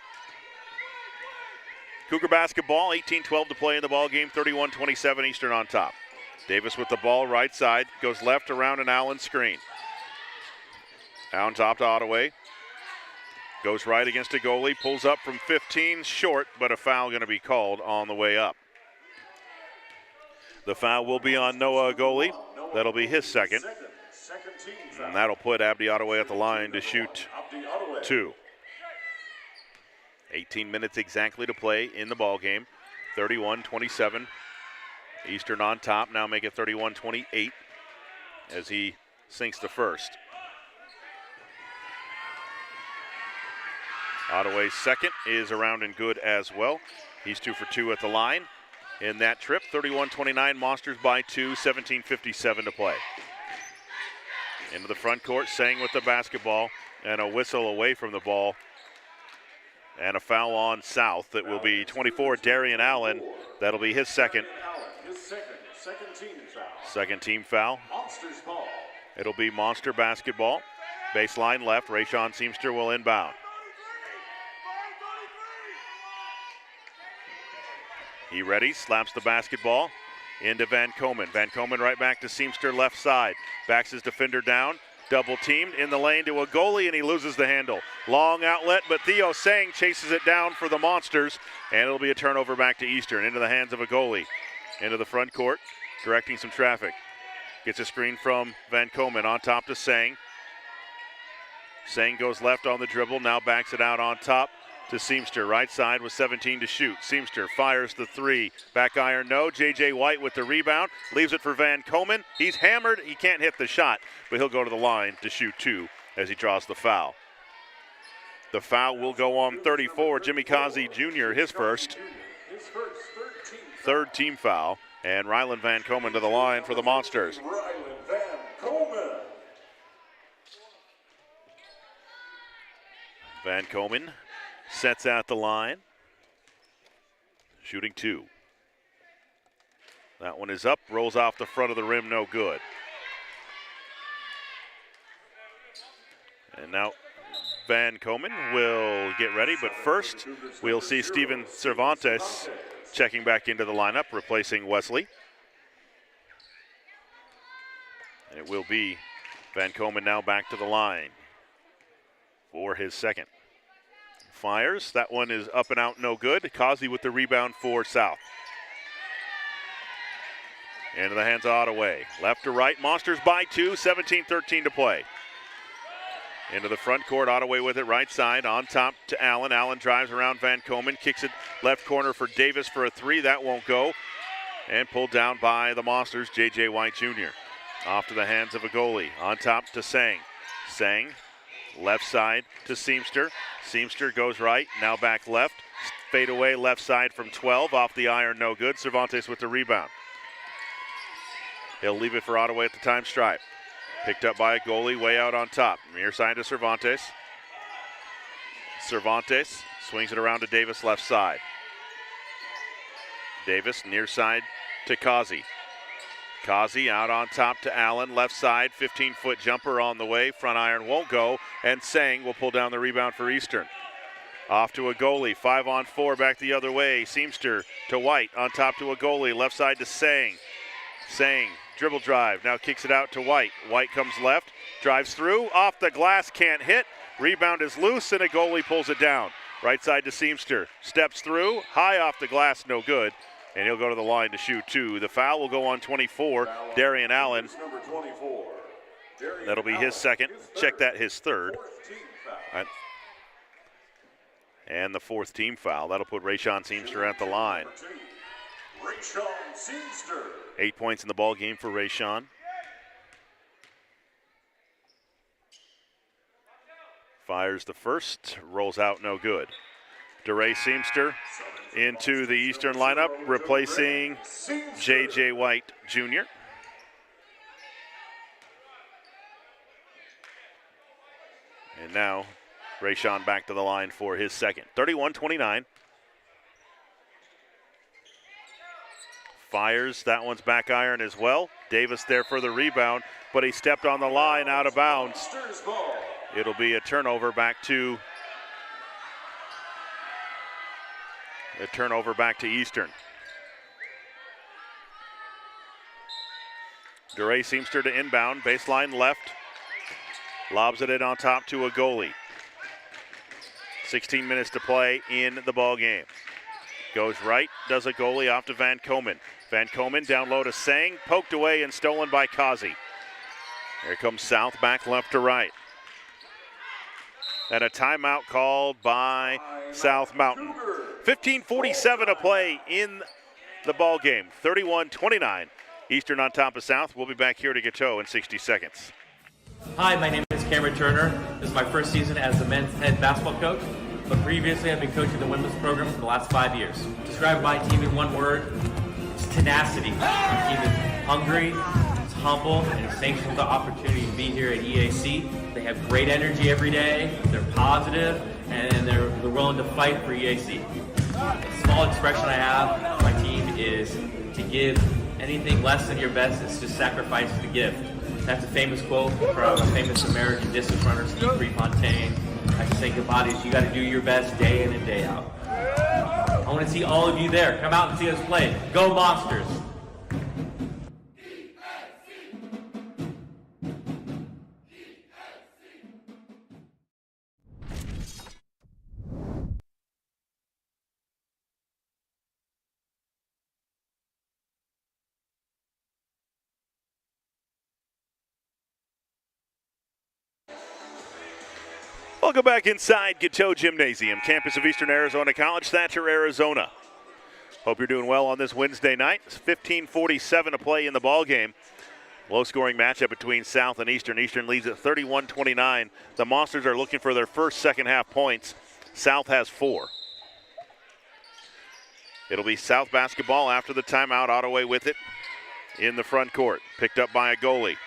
Cougar basketball, 18-12 to play in the ball game, 31-27 Eastern on top. Davis with the ball, right side, goes left around an Allen screen. On top to Ottaway. Goes right against a goalie, pulls up from 15, short, but a foul going to be called on the way up. The foul will be on Noah Goalie. That'll be his second. And that'll put Abdi Ottaway at the line to shoot two. 18 minutes exactly to play in the ball game. 31-27. Eastern on top. Now make it 31-28 as he sinks the first. Ottaway's second is around and good as well. He's 2 for 2 at the line. In that trip, 31-29, Monsters by 2, 17:57 to play. Into the front court, Sang with the basketball, and a whistle away from the ball. And a foul on South. That will be 24, Darian Allen. That'll be his second. Second team foul. Monsters ball. It'll be Monster basketball. Baseline left, Rayshawn Seamster will inbound. He ready, slaps the basketball into Van Komen. Van Komen right back to Seamster left side. Backs his defender down, double teamed in the lane to a goalie, and he loses the handle. Long outlet, but Theo Sang chases it down for the Monsters, and it'll be a turnover back to Eastern into the hands of a goalie. Into the front court, directing some traffic. Gets a screen from Van Komen on top to Sang. Sang goes left on the dribble, now backs it out on top to Seamster, right side with 17 to shoot. Seamster fires the three. Back iron, no. J.J. White with the rebound. Leaves it for Van Komen. He's hammered. He can't hit the shot, but he'll go to the line to shoot two as he draws the foul. The foul will go on 34. Jimmy Kazi Jr., his first. Third team foul. And Rylan Van Komen to the line for the Monsters. Rylan Van Komen. Van Komen sets at the line. Shooting two. That one is up, rolls off the front of the rim, no good. And now Van Komen will get ready, but first we'll see Steven Cervantes checking back into the lineup, replacing Wesley. And it will be Van Komen now back to the line for his second. Fires. That one is up and out, no good. Causey with the rebound for South. Into the hands of Ottaway. Left to right. Monsters by 2, 17-13 to play. Into the front court. Ottaway with it right side. On top to Allen. Allen drives around Van Komen. Kicks it left corner for Davis for a three. That won't go. And pulled down by the Monsters, J.J. White Jr. Off to the hands of a goalie. On top to Sang. Sang, left side to Seamster. Seamster goes right, now back left. Fade away left side from 12. Off the iron, no good. Cervantes with the rebound. He'll leave it for Ottaway at the time stripe. Picked up by a goalie way out on top. Near side to Cervantes. Cervantes swings it around to Davis left side. Davis near side to Kazi. Kazi out on top to Allen, left side, 15-foot jumper on the way. Front iron won't go, and Sang will pull down the rebound for Eastern. Off to a goalie, 5-on-4 back the other way. Seamster to White, on top to a goalie, left side to Sang. Sang, dribble drive, now kicks it out to White. White comes left, drives through, off the glass, can't hit. Rebound is loose, and a goalie pulls it down. Right side to Seamster, steps through, high off the glass, no good. And he'll go to the line to shoot two. The foul will go on 24, Darian Allen. That'll be his second. Check that, his third. And the fourth team foul. That'll put Rayshon Seamster at the line. 8 points in the ball game for Rayshon. Fires the first, rolls out, no good. DeRay Seamster into the Eastern lineup, replacing J.J. White Jr. And now Rayshon back to the line for his second. 31-29. Fires, that one's back iron as well. Davis there for the rebound, but he stepped on the line out of bounds. It'll be a turnover back to Eastern. DeRay Seamster to inbound, baseline left. Lobs it in on top to a goalie. 16 minutes to play in the ball game. Goes right, does a goalie off to Van Komen. Van Komen down low to Sang, poked away and stolen by Kazi. Here comes South, back left to right. And a timeout called by South Mountain. 15:47 to play in the ball game. 31-29. Eastern on top of South. We'll be back here to KATO in 60 seconds. Hi, my name is Cameron Turner. This is my first season as the men's head basketball coach, but previously I've been coaching the women's program for the last 5 years. Describe my team in one word, it's tenacity. My team is hungry, it's humble, and it's thankful for the opportunity to be here at EAC. They have great energy every day, they're positive, and they're willing to fight for EAC. A small expression I have for my team is to give anything less than your best is to sacrifice the gift. That's a famous quote from a famous American distance runner, Steve Prefontaine. I just think about it, you got to do your best day in and day out. I want to see all of you there. Come out and see us play. Go Monsters! Welcome back inside KATO Gymnasium, campus of Eastern Arizona College, Thatcher, Arizona. Hope you're doing well on this Wednesday night. It's 15:47 to play in the ball game. Low-scoring matchup between South and Eastern. Eastern leads at 31-29. The Monsters are looking for their first second-half points. South has 4. It'll be South basketball after the timeout. Ottaway with it in the front court. Picked up by a goalie.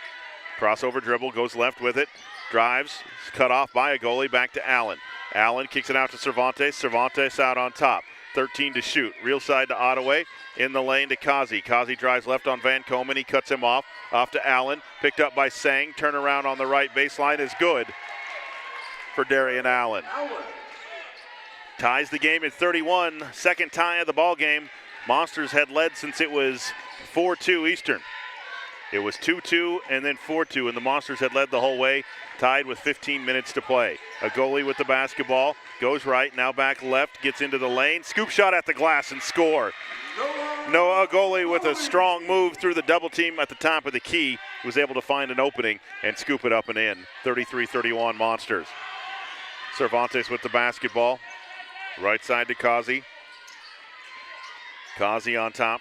Crossover dribble, goes left with it. Drives, cut off by a goalie, back to Allen. Allen kicks it out to Cervantes. Cervantes out on top. 13 to shoot. Real side to Ottaway. In the lane to Kazi. Kazi drives left on Van Komen. He cuts him off. Off to Allen. Picked up by Sang. Turnaround on the right baseline is good for Darian Allen. Ties the game at 31. Second tie of the ball game. Monsters had led since it was 4-2 Eastern. It was 2-2 and then 4-2, and the Monsters had led the whole way, tied with 15 minutes to play. A goalie with the basketball, goes right, now back left, gets into the lane, scoop shot at the glass and score. Noah, goalie with a strong move through the double team at the top of the key, was able to find an opening and scoop it up and in. 33-31 Monsters. Cervantes with the basketball, right side to Kazi. Kazi on top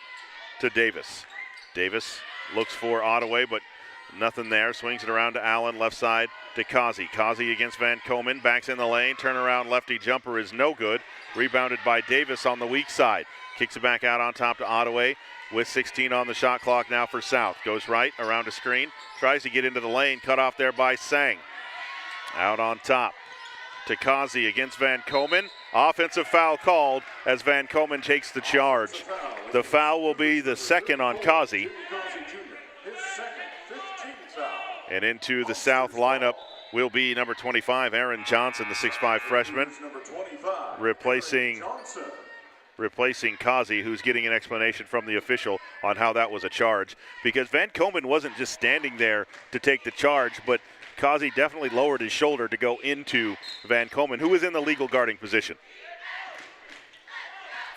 to Davis. Davis looks for Ottaway, but Nothing there. Swings it around to Allen, left side to Kazi. Kazi against Van Komen. Backs in the lane. Turnaround lefty jumper is no good. Rebounded by Davis on the weak side. Kicks it back out on top to Ottaway with 16 on the shot clock now for South. Goes right around a screen. Tries to get into the lane. Cut off there by Sang. Out on top to Kazi against Van Komen. Offensive foul called as Van Komen takes the charge. The foul will be the second on Kazi. And into the South lineup will be number 25, Aaron Johnson, the 6'5 freshman, replacing Kazi, who's getting an explanation from the official on how that was a charge. Because Van Komen wasn't just standing there to take the charge, but Kazi definitely lowered his shoulder to go into Van Komen, who was in the legal guarding position.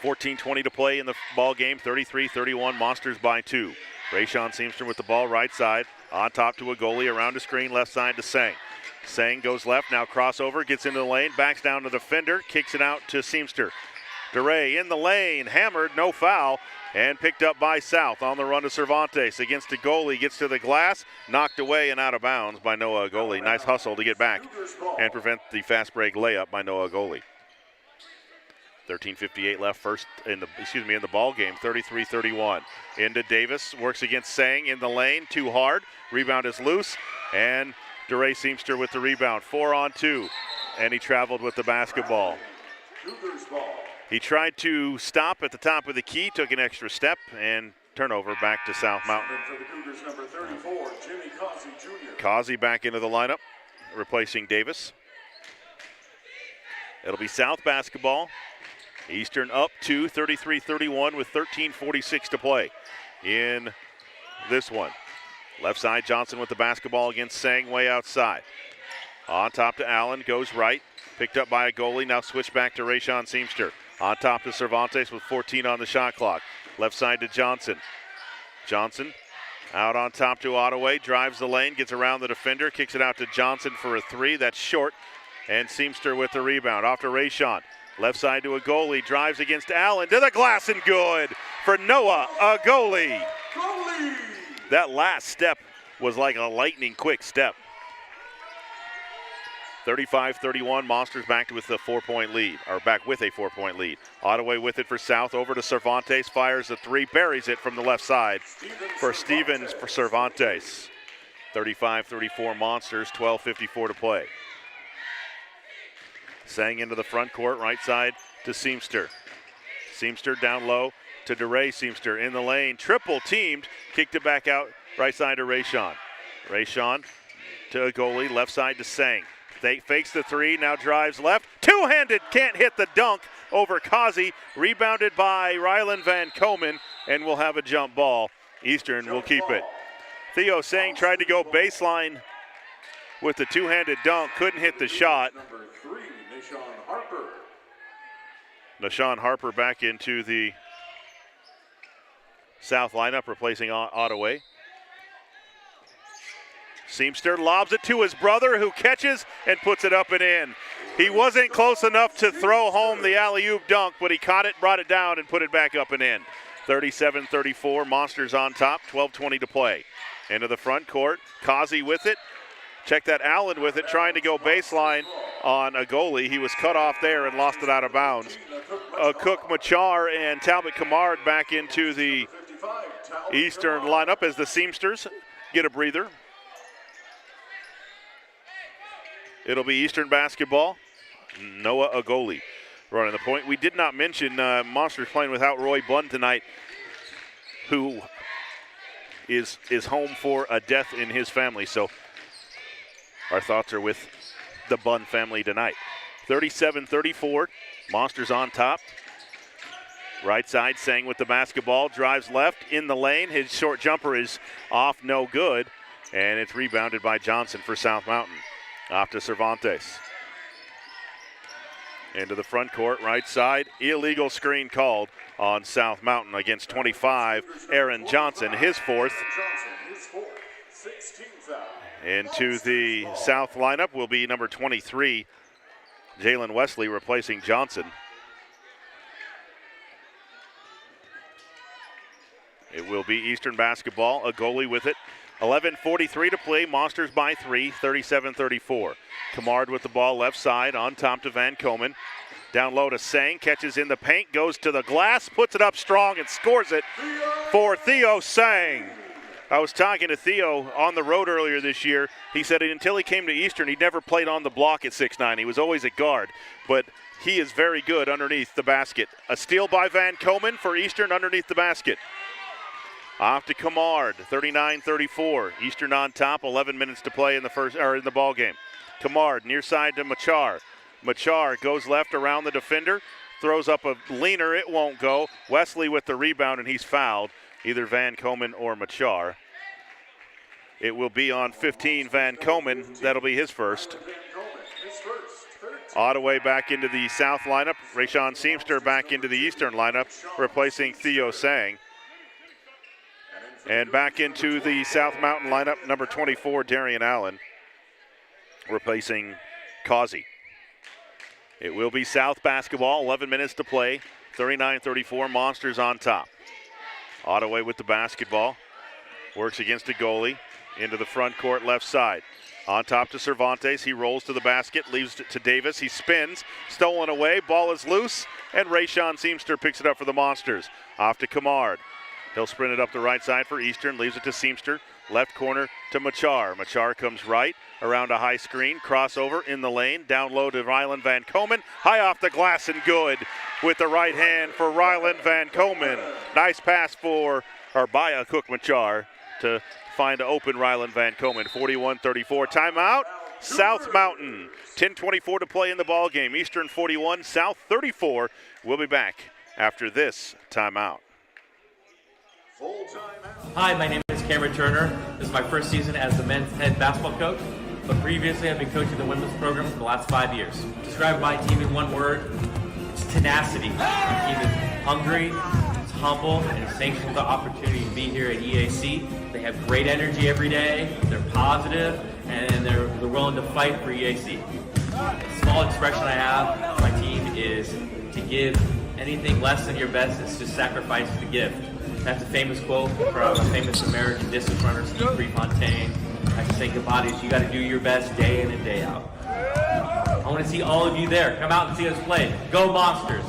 14:20 to play in the ball game, 33-31, Monsters by 2. Rayshawn Seamster with the ball right side. On top to a goalie, around the screen, left side to Sang. Sang goes left, now crossover, gets into the lane, backs down to the defender, kicks it out to Seamster. DeRay in the lane, hammered, no foul, and picked up by South on the run to Cervantes. Against the goalie, gets to the glass, knocked away and out of bounds by Noah Agoli. Nice hustle to get back and prevent the fast break layup by Noah Agoli. 13:58 left in the ball game, 33-31. Into Davis, works against Sang in the lane, too hard. Rebound is loose, and DeRay Seamster with the rebound. 4-on-2, and he traveled with the basketball. He tried to stop at the top of the key, took an extra step, and turnover back to South Mountain. Kazi back into the lineup, replacing Davis. It'll be South basketball. Eastern up 2, 33-31 with 13:46 to play in this one. Left side, Johnson with the basketball against Sang, way outside. On top to Allen, goes right. Picked up by a goalie, now switched back to Rayshawn Seamster. On top to Cervantes with 14 on the shot clock. Left side to Johnson. Johnson out on top to Ottaway, drives the lane, gets around the defender, kicks it out to Johnson for a 3. That's short, and Seamster with the rebound. Off to Rayshawn. Left side to a goalie, drives against Allen, to the glass and good for Noah Agoli. That last step was like a lightning quick step. 35-31, Monsters back with a 4-point lead, or back with a 4-point lead. Ottaway with it for South, over to Cervantes, fires a 3, buries it from the left side for Stevens for Cervantes. 35-34 Monsters, 12:54 to play. Sang into the front court, right side to Seamster. Seamster down low to DeRay Seamster in the lane, triple teamed, kicked it back out, right side to Rayshawn. Rayshawn to a goalie, left side to Sang. They fakes the 3, now drives left, two-handed, can't hit the dunk over Kazi, rebounded by Rylan Van Komen, and will have a jump ball. Eastern will keep it. Theo Sang tried to go baseline with the two-handed dunk, couldn't hit the shot. Nashawn Harper back into the South lineup, replacing Ottaway. Seamster lobs it to his brother, who catches and puts it up and in. He wasn't close enough to throw home the alley-oop dunk, but he caught it, brought it down, and put it back up and in. 37-34, Monsters on top, 12:20 to play. Into the front court, Kazi with it. Check that, Allen with it, trying to go baseline on a goalie. He was cut off there and lost it out of bounds. Cook Machar and Talbot Kamard back into the Eastern lineup as the Seamsters get a breather. It'll be Eastern basketball. Noah Agoli running the point. We did not mention Monsters playing without Roy Bunn tonight, who is home for a death in his family. So our thoughts are with the Bunn family tonight. 37-34, Monsters on top. Right side, Sang with the basketball, drives left in the lane. His short jumper is off, no good, and it's rebounded by Johnson for South Mountain. Off to Cervantes. Into the front court, right side. Illegal screen called on South Mountain against 25. Aaron Johnson, his fourth. Into the South lineup will be number 23, Jalen Wesley, replacing Johnson. It will be Eastern basketball. A goalie with it 11:43 to play. Monsters by 3, 37-34. Kamard with the ball left side, on top to Van Komen. Down low to Sang, catches in the paint, goes to the glass, puts it up strong and scores it for Theo Sang. I was talking to Theo on the road earlier this year. He said until he came to Eastern, he never played on the block at 6'9". He was always at guard, but he is very good underneath the basket. A steal by Van Komen for Eastern underneath the basket. Off to Kamard, 39-34. Eastern on top, 11 minutes to play in the ball game. Kamard near side to Machar. Machar goes left around the defender, throws up a leaner, it won't go. Wesley with the rebound, and he's fouled, either Van Komen or Machar. It will be on 15, Van Komen. That'll be his first. Ottaway back into the South lineup. Rayshawn Seamster back into the Eastern lineup, replacing Theo Sang. And back into the South Mountain lineup, number 24, Darian Allen, replacing Causey. It will be South basketball, 11 minutes to play, 39-34, Monsters on top. Ottaway with the basketball, works against a goalie, into the front court left side. On top to Cervantes, he rolls to the basket, leaves it to Davis, he spins, stolen away, ball is loose, and Rayshawn Seamster picks it up for the Monsters. Off to Kamard. He'll sprint it up the right side for Eastern, leaves it to Seamster, left corner to Machar. Machar comes right, around a high screen, crossover in the lane, down low to Ryland Van Komen, high off the glass and good with the right hand for Ryland Van Komen. Nice pass by Cook Machar to find an open Ryland Van Komen. 41-34, timeout, South Mountain. 10:24 to play in the ball game. Eastern 41, South 34. We'll be back after this timeout. Hi, my name is Cameron Turner. This is my first season as the men's head basketball coach, but previously I've been coaching the women's program for the last 5 years. Describe my team in one word, it's tenacity. My team is hungry, it's humble, and it's thankful for the opportunity to be here at EAC. They have great energy every day, they're positive, and they're willing to fight for EAC. A small expression I have, my team is to give anything less than your best is to sacrifice the gift. That's a famous quote from a famous American distance runner, Steve Prefontaine. I just think about it, you got to do your best day in and day out. I want to see all of you there. Come out and see us play. Go Monsters!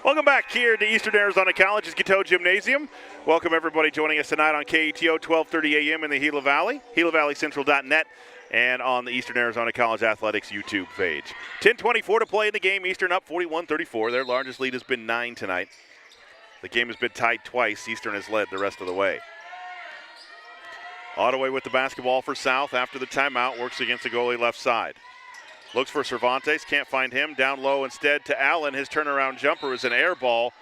Welcome back here to Eastern Arizona College's KATO Gymnasium. Welcome everybody joining us tonight on KATO 1230 AM in the Gila Valley, GilaValleyCentral.net, and on the Eastern Arizona College Athletics YouTube page. 10:24 to play in the game. Eastern up 41-34. Their largest lead has been 9 tonight. The game has been tied twice. Eastern has led the rest of the way. Ottaway with the basketball for South after the timeout, works against the goalie left side. Looks for Cervantes, can't find him. Down low instead to Allen. His turnaround jumper is an air ball,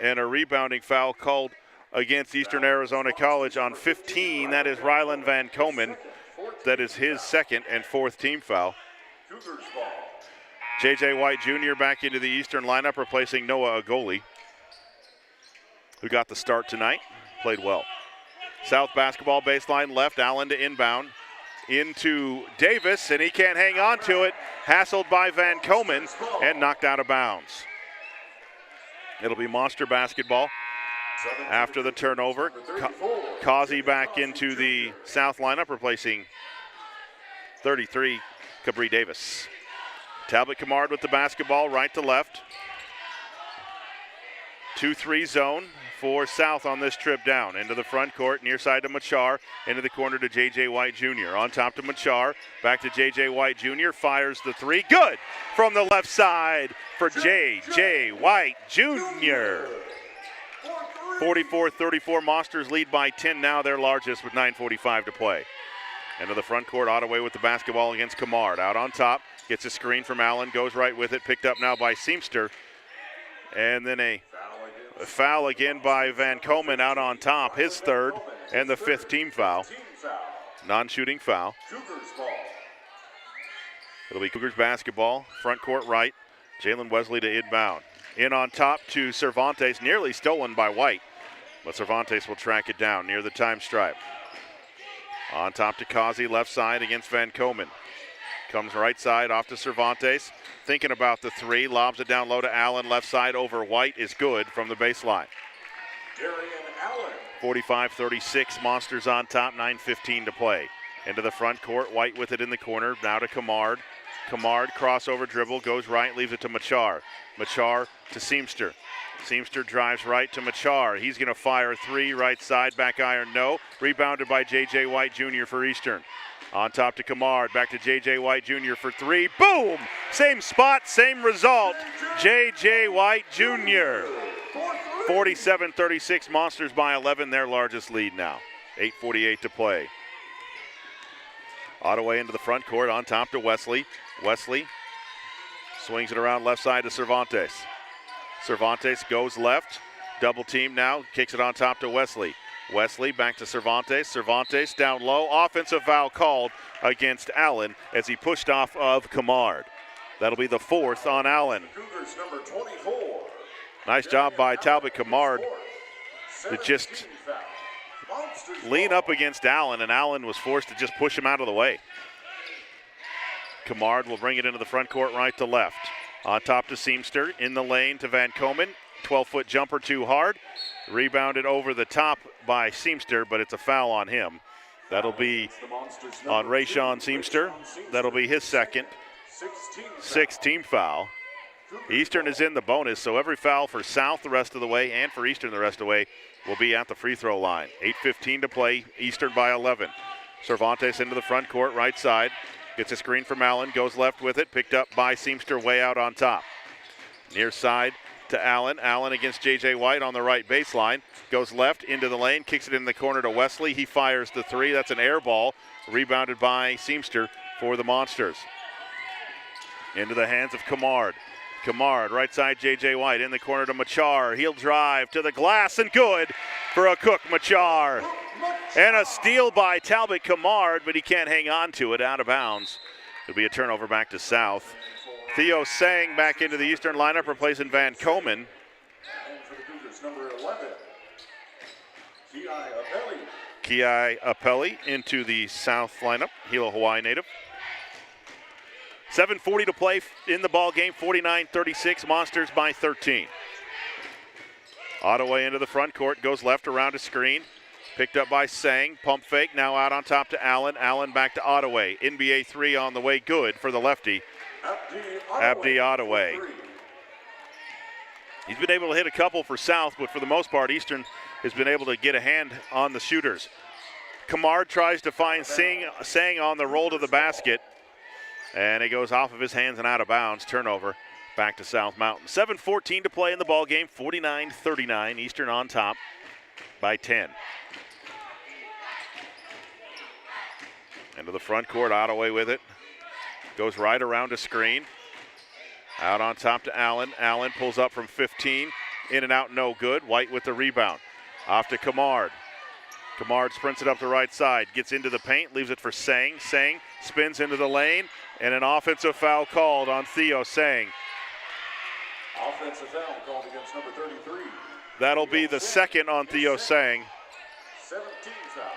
and a rebounding foul called against Eastern Arizona College on 15. That is Ryland Van Komen. That is his second and fourth team foul. J.J. White Jr. back into the Eastern lineup, replacing Noah Agoli, who got the start tonight, played well. South basketball baseline left, Allen to inbound. Into Davis, and he can't hang on to it. Hassled by Van Komen and knocked out of bounds. It'll be Monster basketball after the turnover. Causey back into the South lineup, replacing 33, Cabri Davis. Talbot Kamard with the basketball, right to left. 2-3 zone for South on this trip down. Into the front court, near side to Machar, into the corner to J.J. White Jr. On top to Machar, back to J.J. White Jr., fires the three. Good from the left side for J.J. White Jr. 44-34, Monsters lead by 10 now, their largest with 9:45 to play. Into the front court, Ottaway with the basketball against Kamard. Out on top, gets a screen from Allen, goes right with it, picked up now by Seamster. And then a foul again by Van Komen out on top, his third and the fifth team foul. Non-shooting foul. It'll be Cougars basketball, front court right. Jalen Wesley to inbound. In on top to Cervantes, nearly stolen by White. But Cervantes will track it down near the time stripe. On top to Causey, left side against Van Komen. Comes right side off to Cervantes. Thinking about the three, lobs it down low to Allen. Left side over White is good from the baseline. Darian Allen. 45-36, Monsters on top, 9:15 to play. Into the front court, White with it in the corner, now to Camard. Camard, crossover dribble, goes right, leaves it to Machar. Machar to Seamster. Seamster drives right to Machar. He's going to fire three, right side, back iron, no. Rebounded by J.J. White Jr. for Eastern. On top to Camard, back to J.J. White Jr. for three. Boom! Same spot, same result. J.J. White Jr. 47-36, Monsters by 11, their largest lead now. 8:48 to play. Ottaway into the front court, on top to Wesley. Wesley swings it around left side to Cervantes. Cervantes goes left, double team now, kicks it on top to Wesley. Wesley back to Cervantes. Cervantes down low, offensive foul called against Allen as he pushed off of Camard. That'll be the fourth on Allen. Cougars number 24. Nice job by Talbot Camard to just lean up against Allen, and Allen was forced to just push him out of the way. Camard will bring it into the front court right to left. On top to Seamster, in the lane to Van Komen. 12-foot jumper too hard. Rebounded over the top by Seamster, but it's a foul on him. That'll be on Rayshawn Seamster. That'll be his second. 16th foul. Eastern is in the bonus, so every foul for South the rest of the way and for Eastern the rest of the way will be at the free throw line. 8:15 to play, Eastern by 11. Cervantes into the front court, right side. Gets a screen from Allen, goes left with it, picked up by Seamster way out on top. Near side to Allen. Allen against J.J. White on the right baseline. Goes left into the lane, kicks it in the corner to Wesley. He fires the three. That's an air ball, rebounded by Seamster for the Monsters. Into the hands of Camard. Camard, right side J.J. White, in the corner to Machar. He'll drive to the glass and good for a Cook Machar. And a steal by Talbot Camard, but he can't hang on to it, out of bounds. It'll be a turnover back to South. Theo Sang back into the Eastern lineup, replacing Van Komen. And for the Cougars, number 11, Kiai Apelli. Kiai Apelli into the South lineup, Hilo Hawaii native. 7:40 to play in the ball game, 49-36, Monsters by 13. Ottaway into the front court, goes left around a screen. Picked up by Sang, pump fake, now out on top to Allen. Allen back to Ottaway. NBA three on the way, good for the lefty, Abdi Ottaway. He's been able to hit a couple for South, but for the most part, Eastern has been able to get a hand on the shooters. Camard tries to find Sang on the roll to the basket, and it goes off of his hands and out of bounds. Turnover back to South Mountain. 7:14 to play in the ball game, 49-39, Eastern on top by 10. Into the front court, Ottaway with it. Goes right around a screen. Out on top to Allen. Allen pulls up from 15. In and out, no good. White with the rebound. Off to Camard. Camard sprints it up the right side. Gets into the paint, leaves it for Sang. Sang spins into the lane, and an offensive foul called on Theo Sang. Offensive foul called against number 33. That'll be the second on Theo Sang. 17th foul.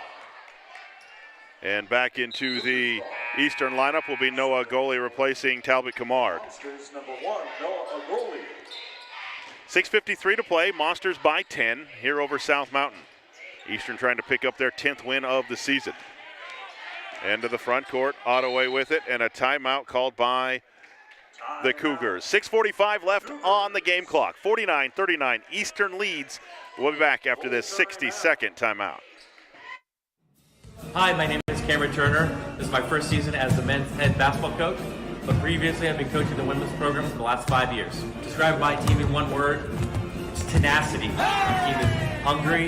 And back into the Eastern lineup will be Noah Agoli replacing Talbot Camard. Monsters number 1, Noah Agoli. 6:53 to play, Monsters by 10 here over South Mountain. Eastern trying to pick up their 10th win of the season. Into the front court, Ottaway with it, and a timeout called by the Cougars. 6:45 left on the game clock. 49-39, Eastern leads. We'll be back after this 60-second timeout. Hi, my name is Cameron Turner. This is my first season as the men's head basketball coach, but previously I've been coaching the women's program for the last 5 years. Describe my team in one word, it's tenacity. My team is hungry,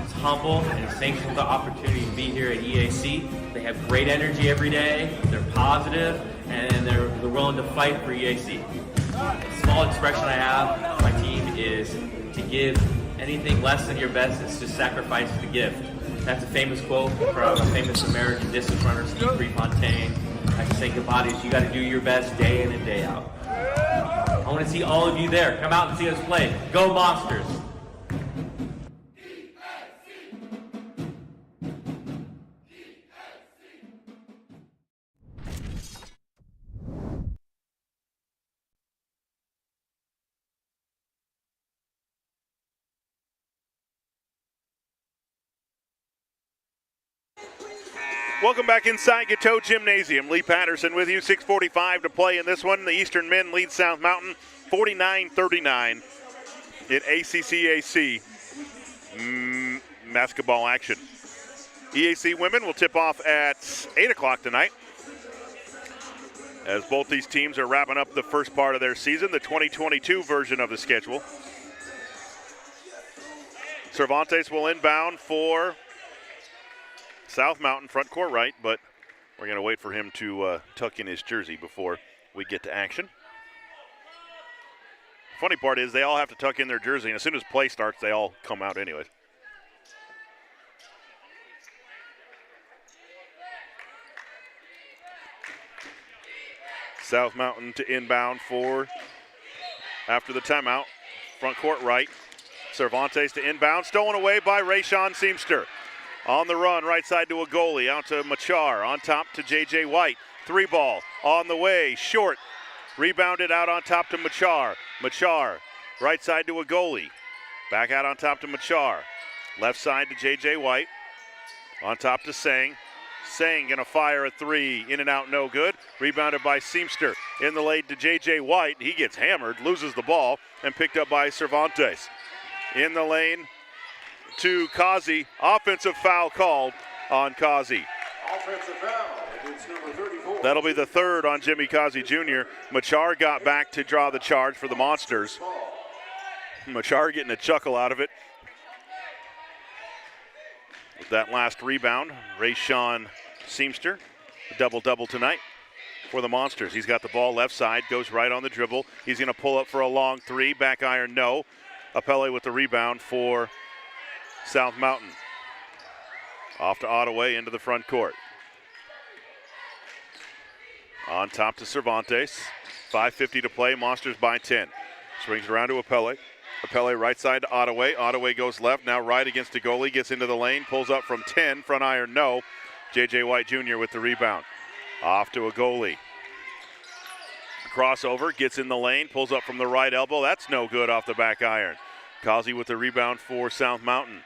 it's humble, and it's thankful for the opportunity to be here at EAC. They have great energy every day, they're positive, and they're willing to fight for EAC. A small expression I have, my team is to give anything less than your best is to sacrifice the gift. That's a famous quote from a famous American distance runner, Steve Prefontaine. I can say, Kabadis, you got to do your best day in and day out. I want to see all of you there. Come out and see us play. Go Monsters! Welcome back inside KATO Gymnasium. Lee Patterson with you. 6:45 to play in this one. The Eastern men lead South Mountain 49-39 in ACCAC basketball action. EAC women will tip off at 8 o'clock tonight, as both these teams are wrapping up the first part of their season, the 2022 version of the schedule. Cervantes will inbound for South Mountain, front court right, but we're going to wait for him to tuck in his jersey before we get to action. Funny part is they all have to tuck in their jersey, and as soon as play starts, they all come out anyways. South Mountain to inbound for, after the timeout, front court right. Cervantes to inbound, stolen away by Rayshawn Seamster. On the run, right side to a goalie, out to Machar, on top to J.J. White. 3 ball, on the way, short. Rebounded out on top to Machar. Machar, right side to a goalie. Back out on top to Machar. Left side to J.J. White. On top to Sang. Sang gonna fire a 3, in and out, no good. Rebounded by Seamster. In the lane to J.J. White. He gets hammered, loses the ball, and picked up by Cervantes. In the lane to Kazi. Offensive foul called on Kazi. Offensive foul. It's number 34. That'll be the third on Jimmy Kazi Jr. Machar got back to draw the charge for the Monsters. Machar getting a chuckle out of it. With that last rebound, Rayshawn Seamster, double-double tonight for the Monsters. He's got the ball left side, goes right on the dribble. He's going to pull up for a long 3, back iron, no. Apelle with the rebound for South Mountain. Off to Ottaway into the front court. On top to Cervantes. 5:50 to play, Monsters by 10. Swings around to Apelle. Apelle right side to Ottaway. Ottaway goes left, now right against the goalie, gets into the lane, pulls up from 10, front iron, no. J.J. White Jr. with the rebound. Off to a goalie. Crossover, gets in the lane, pulls up from the right elbow. That's no good off the back iron. Kazi with the rebound for South Mountain.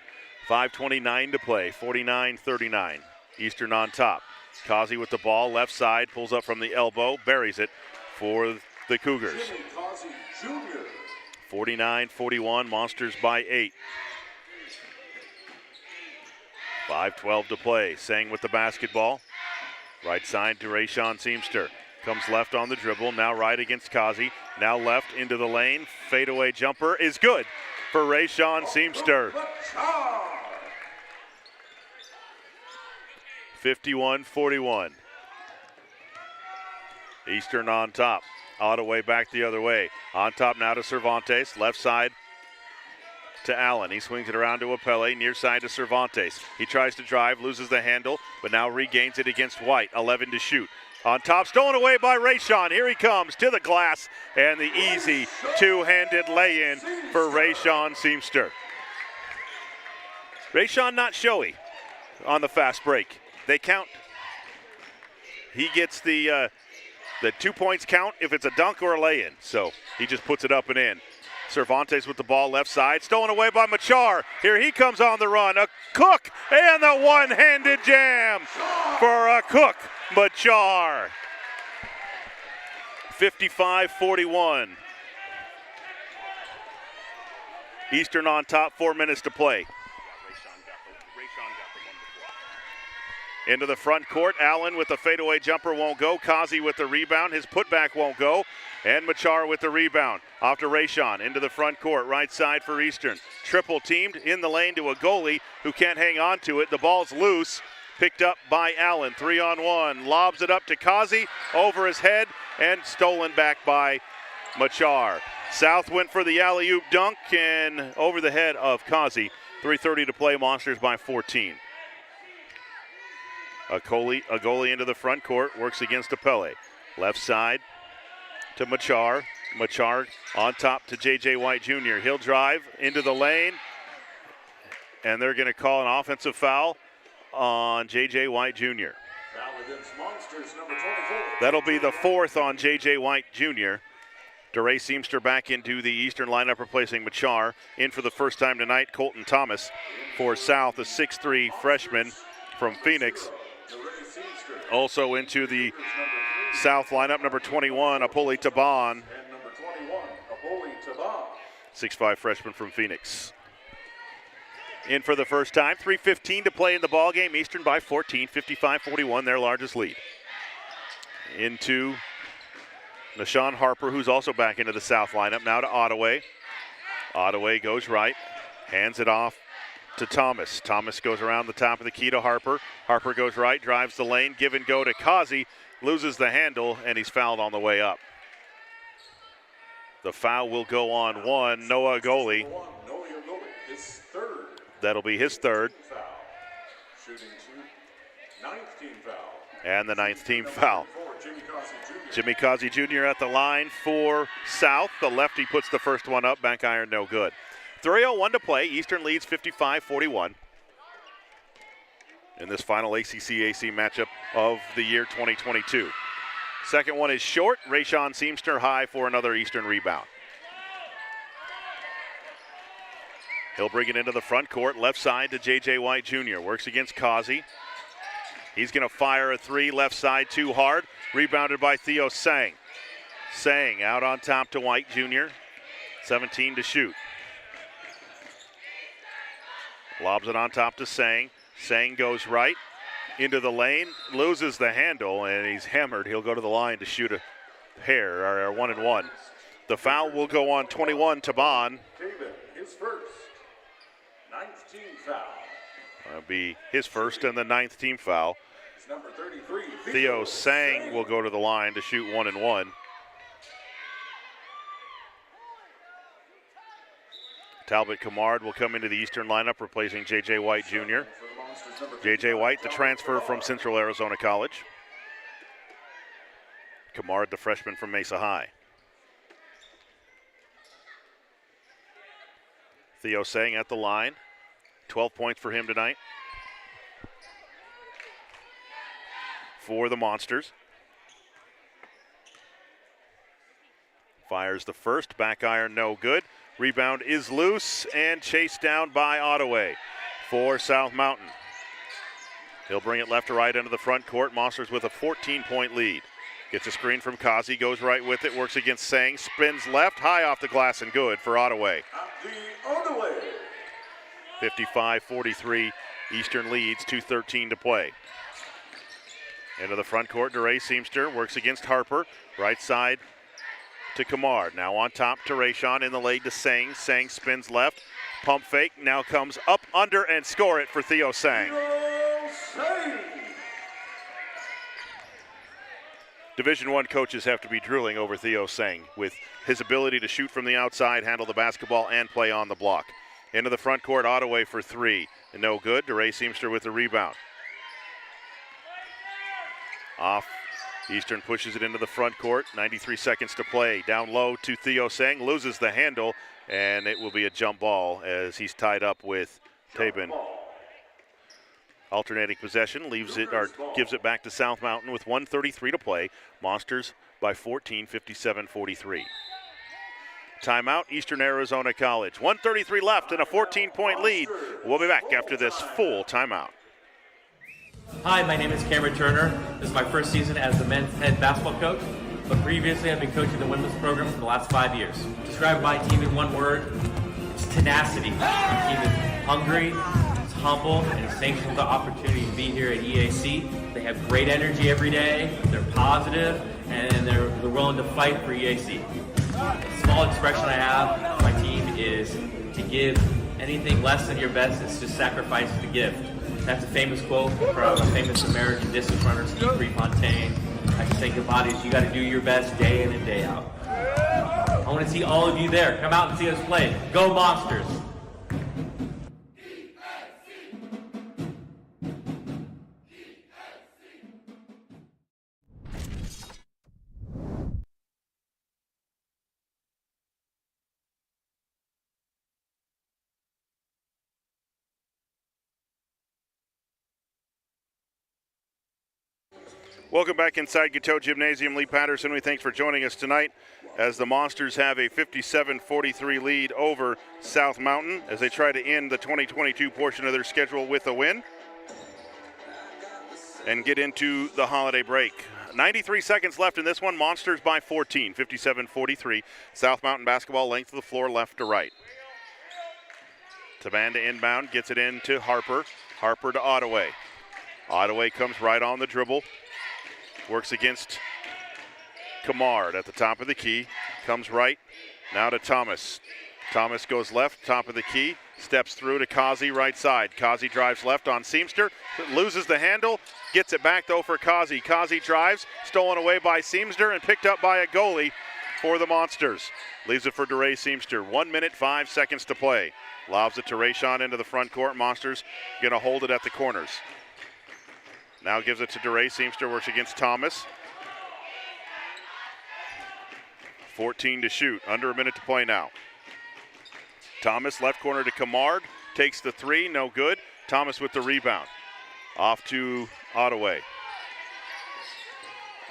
5:29 to play, 49-39. Eastern on top. Kazi with the ball, left side, pulls up from the elbow, buries it for the Cougars. 49-41, Monsters by 8. 5:12 to play. Sang with the basketball. Right side to Rayshawn Seamster. Comes left on the dribble, now right against Kazi. Now left into the lane. Fadeaway jumper is good for Rayshawn Seamster. 51-41. Eastern on top. Ottaway back the other way. On top now to Cervantes. Left side to Allen. He swings it around to Apelle. Near side to Cervantes. He tries to drive, loses the handle, but now regains it against White. 11 to shoot. On top, stolen away by Rayshawn. Here he comes to the glass, and the easy two-handed lay-in for Rayshawn Seamster. Rayshawn not showy on the fast break. They count. He gets the 2 points count if it's a dunk or a lay-in, so he just puts it up and in. Cervantes with the ball left side, stolen away by Machar. Here he comes on the run. A Cook and the one-handed jam for a Cook. Machar. 55-41. Eastern on top, 4 minutes to play. Into the front court, Allen with the fadeaway jumper won't go. Kazi with the rebound, his putback won't go. And Machar with the rebound. Off to Rayshawn, into the front court, right side for Eastern. Triple teamed in the lane to a goalie who can't hang on to it. The ball's loose, picked up by Allen. 3-on-1, lobs it up to Kazi, over his head, and stolen back by Machar. South went for the alley-oop dunk and over the head of Kazi. 3:30 to play, Monsters by 14. A goalie into the front court, works against Apelle. Left side to Machar. Machar on top to J.J. White Jr. He'll drive into the lane, and they're going to call an offensive foul on J.J. White Jr. Foul against Monsters, number 24. That'll be the fourth on J.J. White Jr. DeRay Seamster back into the Eastern lineup, replacing Machar. In for the first time tonight, Colton Thomas for South, a 6'3 freshman from Phoenix. Also into the South lineup, number 21, Apoli Taban. And number 21, Apoli Taban. 6'5 freshman from Phoenix. In for the first time, 3:15 to play in the ball game. Eastern by 14, 55-41, their largest lead. Into Nashawn Harper, who's also back into the South lineup. Now to Ottaway. Ottaway goes right, hands it off to Thomas. Thomas goes around the top of the key to Harper. Harper goes right, drives the lane, give and go to Kazi, loses the handle, and he's fouled on the way up. The foul will go on one, Noah Goli. Noah Goli, his third. That'll be his third. Foul. Shooting two, ninth team foul. And the ninth team foul. Jimmy Causey Jr. Jimmy Kazi Jr. at the line for South. The lefty puts the first one up, back iron no good. 3:01 to play. Eastern leads 55-41 in this final ACC-AC matchup of the year 2022. Second one is short. Rayshawn Seamster high for another Eastern rebound. He'll bring it into the front court, left side to J.J. White Jr. Works against Kazi. He's going to fire a three, left side too hard. Rebounded by Theo Sang. Sang out on top to White Jr. 17 to shoot. Lobs it on top to Sang. Sang goes right into the lane, loses the handle, and he's hammered. He'll go to the line to shoot a pair, or 1 and 1. The foul will go on 21, Taban. David, his first. Ninth team foul. That'll be his first and the ninth team foul. It's number 33, Theo Sang will go to the line to shoot 1 and 1. Talbot Camard will come into the Eastern lineup, replacing J.J. White Jr. J.J. White, the transfer from Central Arizona College. Camard, the freshman from Mesa High. Theo Sang at the line. 12 points for him tonight. For the Monsters. Fires the first, back iron no good. Rebound is loose and chased down by Ottaway for South Mountain. He'll bring it left to right into the front court. Monsters with a 14-point lead. Gets a screen from Kazi, goes right with it, works against Sang, spins left, high off the glass and good for Ottaway. The Ottaway. 55-43, Eastern leads, 2:13 to play. Into the front court, DeRay Seamster works against Harper. Right side to Camard. Now on top to Rayshawn, in the lane to Sang. Sang spins left, pump fake, now comes up, under, and score it for Theo Sang. Division I coaches have to be drooling over Theo Sang with his ability to shoot from the outside, handle the basketball, and play on the block. Into the front court, Ottaway for three. And no good. DeRay Seamster with the rebound. Off. Eastern pushes it into the front court. 93 seconds to play. Down low to Theo Sang. Loses the handle, and it will be a jump ball as he's tied up with Tabin. Alternating possession, leaves it or gives it back to South Mountain with 1:33 to play. Monsters by 14, 57-43. Timeout, Eastern Arizona College. 1:33 left and a 14-point lead. We'll be back after this full timeout. Hi, my name is Cameron Turner. This is my first season as the men's head basketball coach, but previously I've been coaching the women's program for the last 5 years. Describe my team in one word, it's tenacity. My team is hungry, it's humble, and it's thankful for the opportunity to be here at EAC. They have great energy every day, they're positive, and they're willing to fight for EAC. A small expression I have for my team is to give anything less than your best is to sacrifice the gift. That's a famous quote from a famous American distance runner, Steve Prefontaine. I can say about it, you got to do your best day in and day out. I want to see all of you there. Come out and see us play. Go Monsters! Welcome back inside KATO Gymnasium. Lee Patterson, we thanks for joining us tonight as the Monsters have a 57-43 lead over South Mountain as they try to end the 2022 portion of their schedule with a win and get into the holiday break. 93 seconds left in this one. Monsters by 14, 57-43. South Mountain basketball, length of the floor, left to right. Tabanda inbound, gets it into Harper. Harper to Ottaway. Ottaway comes right on the dribble. Works against Kamard at the top of the key. Comes right, now to Thomas. Thomas goes left, top of the key. Steps through to Kazi, right side. Kazi drives left on Seamster. Loses the handle. Gets it back, though, for Kazi. Kazi drives, stolen away by Seamster and picked up by a goalie for the Monsters. Leaves it for DeRay Seamster. 1 minute, 5 seconds to play. Lobs it to Rayshawn into the front court. Monsters going to hold it at the corners. Now gives it to DeRay. Seamster works against Thomas. 14 to shoot. Under a minute to play now. Thomas left corner to Kamard. Takes the three. No good. Thomas with the rebound. Off to Ottaway.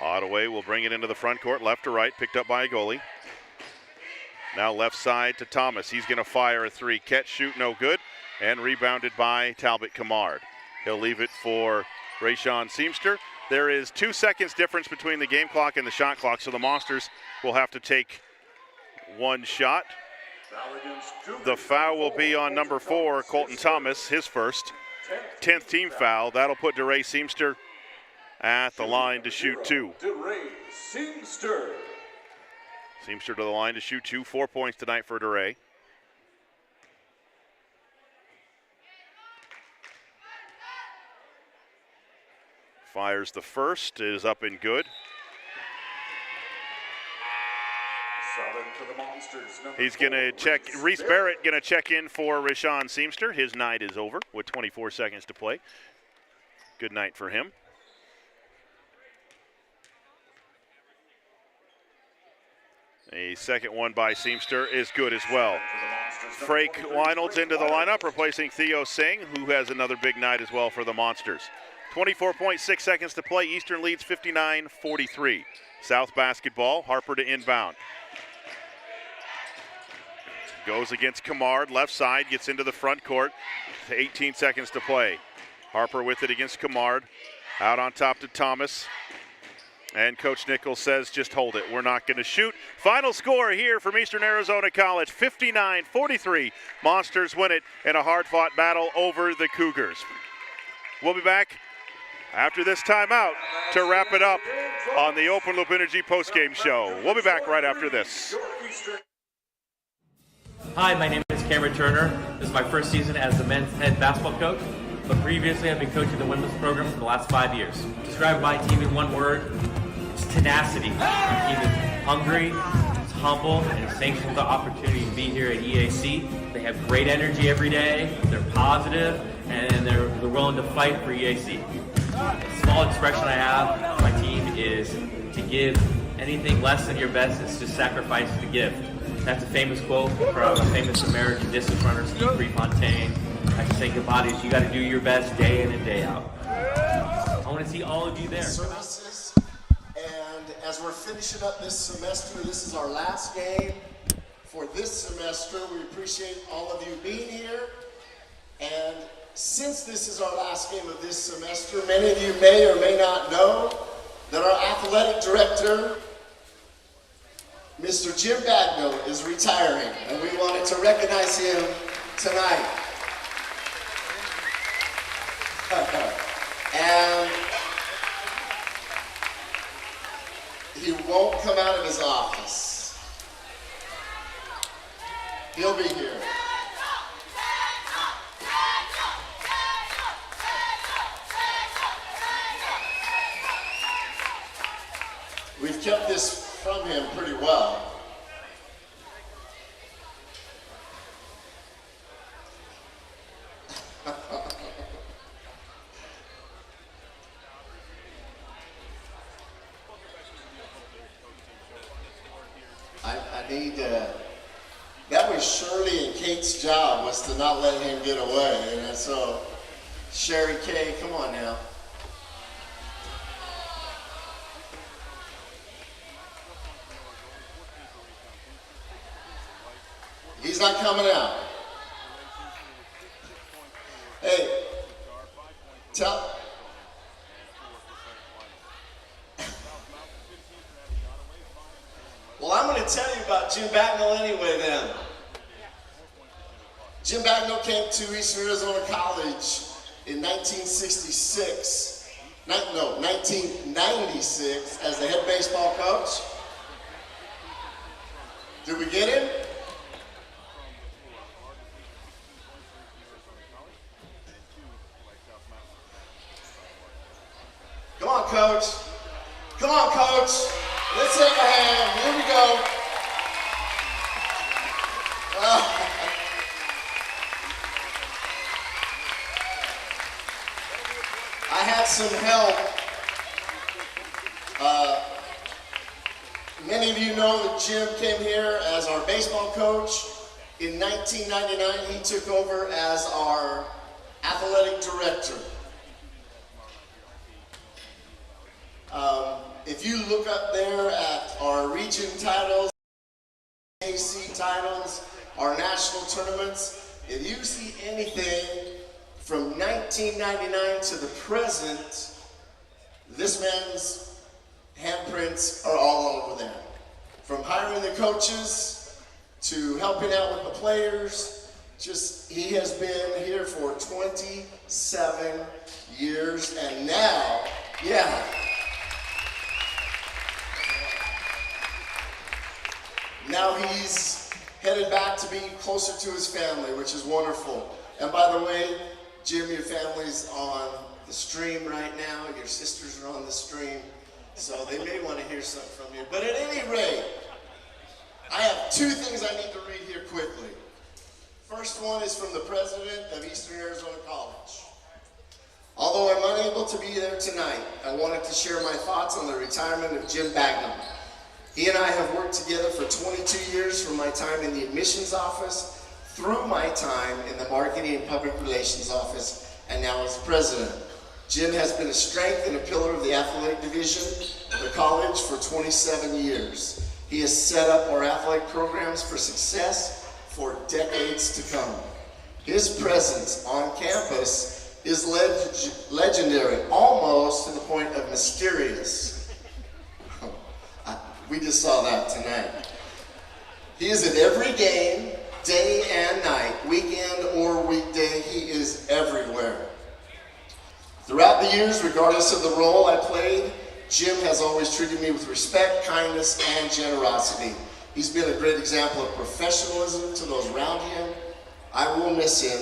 Ottaway will bring it into the front court. Left to right. Picked up by a goalie. Now left side to Thomas. He's going to fire a three. Catch, shoot, no good. And rebounded by Talbot Kamard. He'll leave it for Rayshawn Seamster. There is 2 seconds difference between the game clock and the shot clock, so the Monsters will have to take one shot. The foul will be on number 4, Colton Thomas, his first. 10th team foul. That'll put DeRay Seamster at the line to shoot 2. DeRay Seamster. Seamster to the line to shoot 2. 4 points tonight for DeRay. Fires the first, is up and good. To the Monsters, he's going to check, Reese Barrett going to check in for Rayshawn Seamster. His night is over with 24 seconds to play. Good night for him. A second one by Seamster is good as well. Frake Weinolds into the lineup, replacing Theo Singh, who has another big night as well for the Monsters. 24.6 seconds to play. Eastern leads 59-43. South basketball, Harper to inbound. Goes against Kamard, left side, gets into the front court. 18 seconds to play. Harper with it against Kamard. Out on top to Thomas. And Coach Nichols says, just hold it. We're not going to shoot. Final score here from Eastern Arizona College, 59-43. Monsters win it in a hard-fought battle over the Cougars. We'll be back after this timeout to wrap it up on the Open Loop Energy postgame show. We'll be back right after this. Hi, my name is Cameron Turner. This is my first season as the men's head basketball coach, but previously I've been coaching the women's program for the last 5 years. Describe my team in one word, it's tenacity. Our team is hungry, it's humble, and it's thankful for the opportunity to be here at EAC. They have great energy every day, they're positive, and they're willing to fight for EAC. A small expression I have, my team is to give anything less than your best is to sacrifice the gift. That's a famous quote from a famous American distance runner, Steve Prefontaine. I can say about it is you got to do your best day in and day out. I want to see all of you there. Services, and as we're finishing up this semester, this is our last game for this semester. We appreciate all of you being here, and since this is our last game of this semester, many of you may or may not know that our athletic director, Mr. Jim Bagno, is retiring, and we wanted to recognize him tonight. And he won't come out of his office. He'll be here. We've kept this from him pretty well. I need that was Shirley and Kate's job, was to not let him get away, and so Sherry Kay, come on now. He's not coming out. Hey, tell. Well, I'm going to tell you about Jim Bagnall anyway then. Jim Bagnall came to Eastern Arizona College in 1966. No, 1996 as the head baseball coach. Did we get him? Come on, coach. Come on, coach. Let's take a hand. Here we go. I had some help. Many of you know that Jim came here as our baseball coach. In 1999, he took over as our athletic director. If you look up there at our region titles, EAC titles, our national tournaments, if you see anything from 1999 to the present, this man's handprints are all over there. From hiring the coaches to helping out with the players, he has been here for 27 years, and now, yeah. Now he's headed back to be closer to his family, which is wonderful. And by the way, Jim, your family's on the stream right now. Your sisters are on the stream, so they may want to hear something from you. But at any rate, I have two things I need to read here quickly. First one is from the president of Eastern Arizona College. Although I'm unable to be there tonight, I wanted to share my thoughts on the retirement of Jim Bagnall. He and I have worked together for 22 years, from my time in the admissions office through my time in the marketing and public relations office, and now as president. Jim has been a strength and a pillar of the athletic division of the college for 27 years. He has set up our athletic programs for success for decades to come. His presence on campus is legendary, almost to the point of mysterious. We just saw that tonight. He is at every game, day and night, weekend or weekday. He is everywhere. Throughout the years, regardless of the role I played, Jim has always treated me with respect, kindness, and generosity. He's been a great example of professionalism to those around him. I will miss him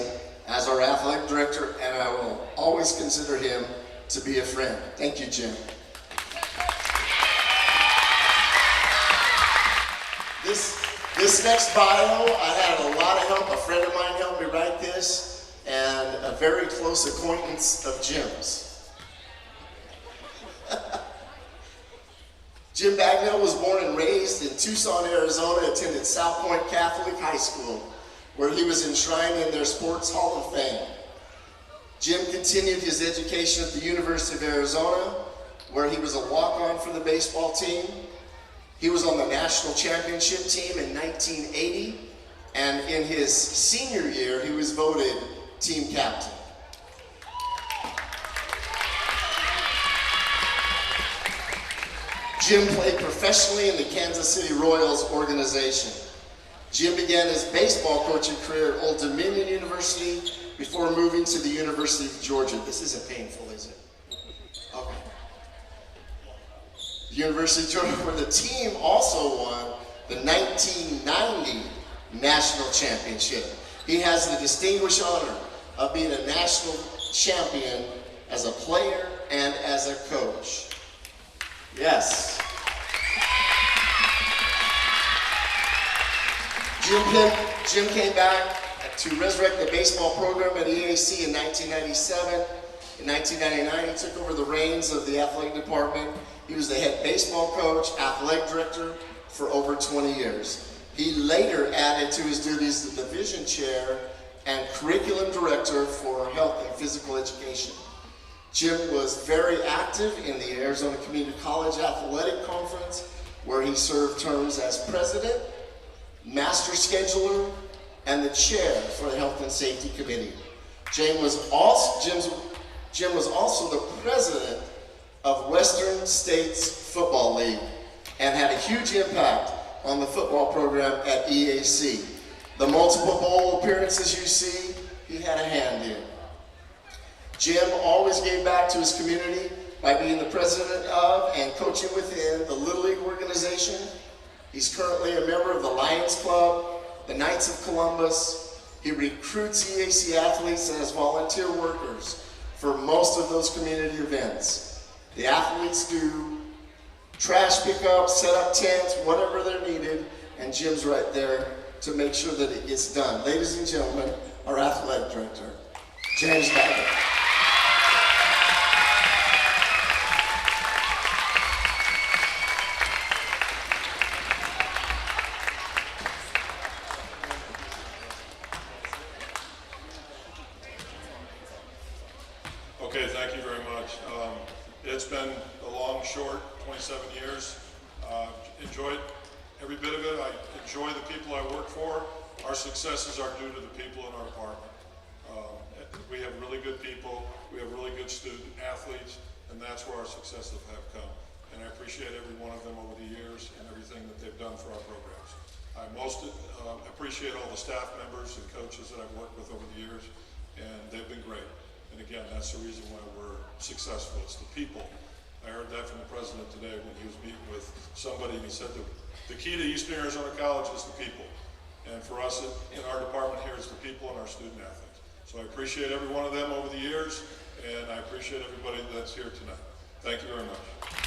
as our athletic director, and I will always consider him to be a friend. Thank you, Jim. This next bio, I had a lot of help. A friend of mine helped me write this, and a very close acquaintance of Jim's. Jim Bagnall was born and raised in Tucson, Arizona, attended South Point Catholic High School, where he was enshrined in their Sports Hall of Fame. Jim continued his education at the University of Arizona, where he was a walk-on for the baseball team. He was on the national championship team in 1980, and in his senior year, he was voted team captain. Jim played professionally in the Kansas City Royals organization. Jim began his baseball coaching career at Old Dominion University before moving to the University of Georgia. This isn't painful, is it? Okay. University of Georgia, where the team also won the 1990 national championship. He has the distinguished honor of being a national champion as a player and as a coach. Yes. Jim came back to resurrect the baseball program at EAC in 1997. In 1999, he took over the reins of the athletic department. He was the head baseball coach, athletic director for over 20 years. He later added to his duties the division chair and curriculum director for health and physical education. Jim was very active in the Arizona Community College Athletic Conference, where he served terms as president, master scheduler, and the chair for the Health and Safety Committee. Jim was also the president of Western States Football League and had a huge impact on the football program at EAC. The multiple bowl appearances you see, he had a hand in. Jim always gave back to his community by being the president of and coaching within the Little League organization. He's currently a member of the Lions Club, the Knights of Columbus. He recruits EAC athletes as volunteer workers for most of those community events. The athletes do trash pickup, set up tents, whatever they're needed, and Jim's right there to make sure that it gets done. Ladies and gentlemen, our athletic director, James Baggett. Okay, thank you very much. It's been a long, short 27 years. Enjoyed every bit of it. I enjoy the people I work for. Our successes are due to the people in our department. We have really good people. We have really good student athletes, and that's where our successes have come. And I appreciate every one of them over the years and everything that they've done for our programs. I most appreciate all the staff members and coaches that I've worked with over the years, and they've been great. And again, that's the reason why we're successful. It's the people. I heard that from the president today when he was meeting with somebody, and he said the key to Eastern Arizona College is the people. And for us in our department here, it's the people and our student athletes. So I appreciate every one of them over the years, and I appreciate everybody that's here tonight. Thank you very much.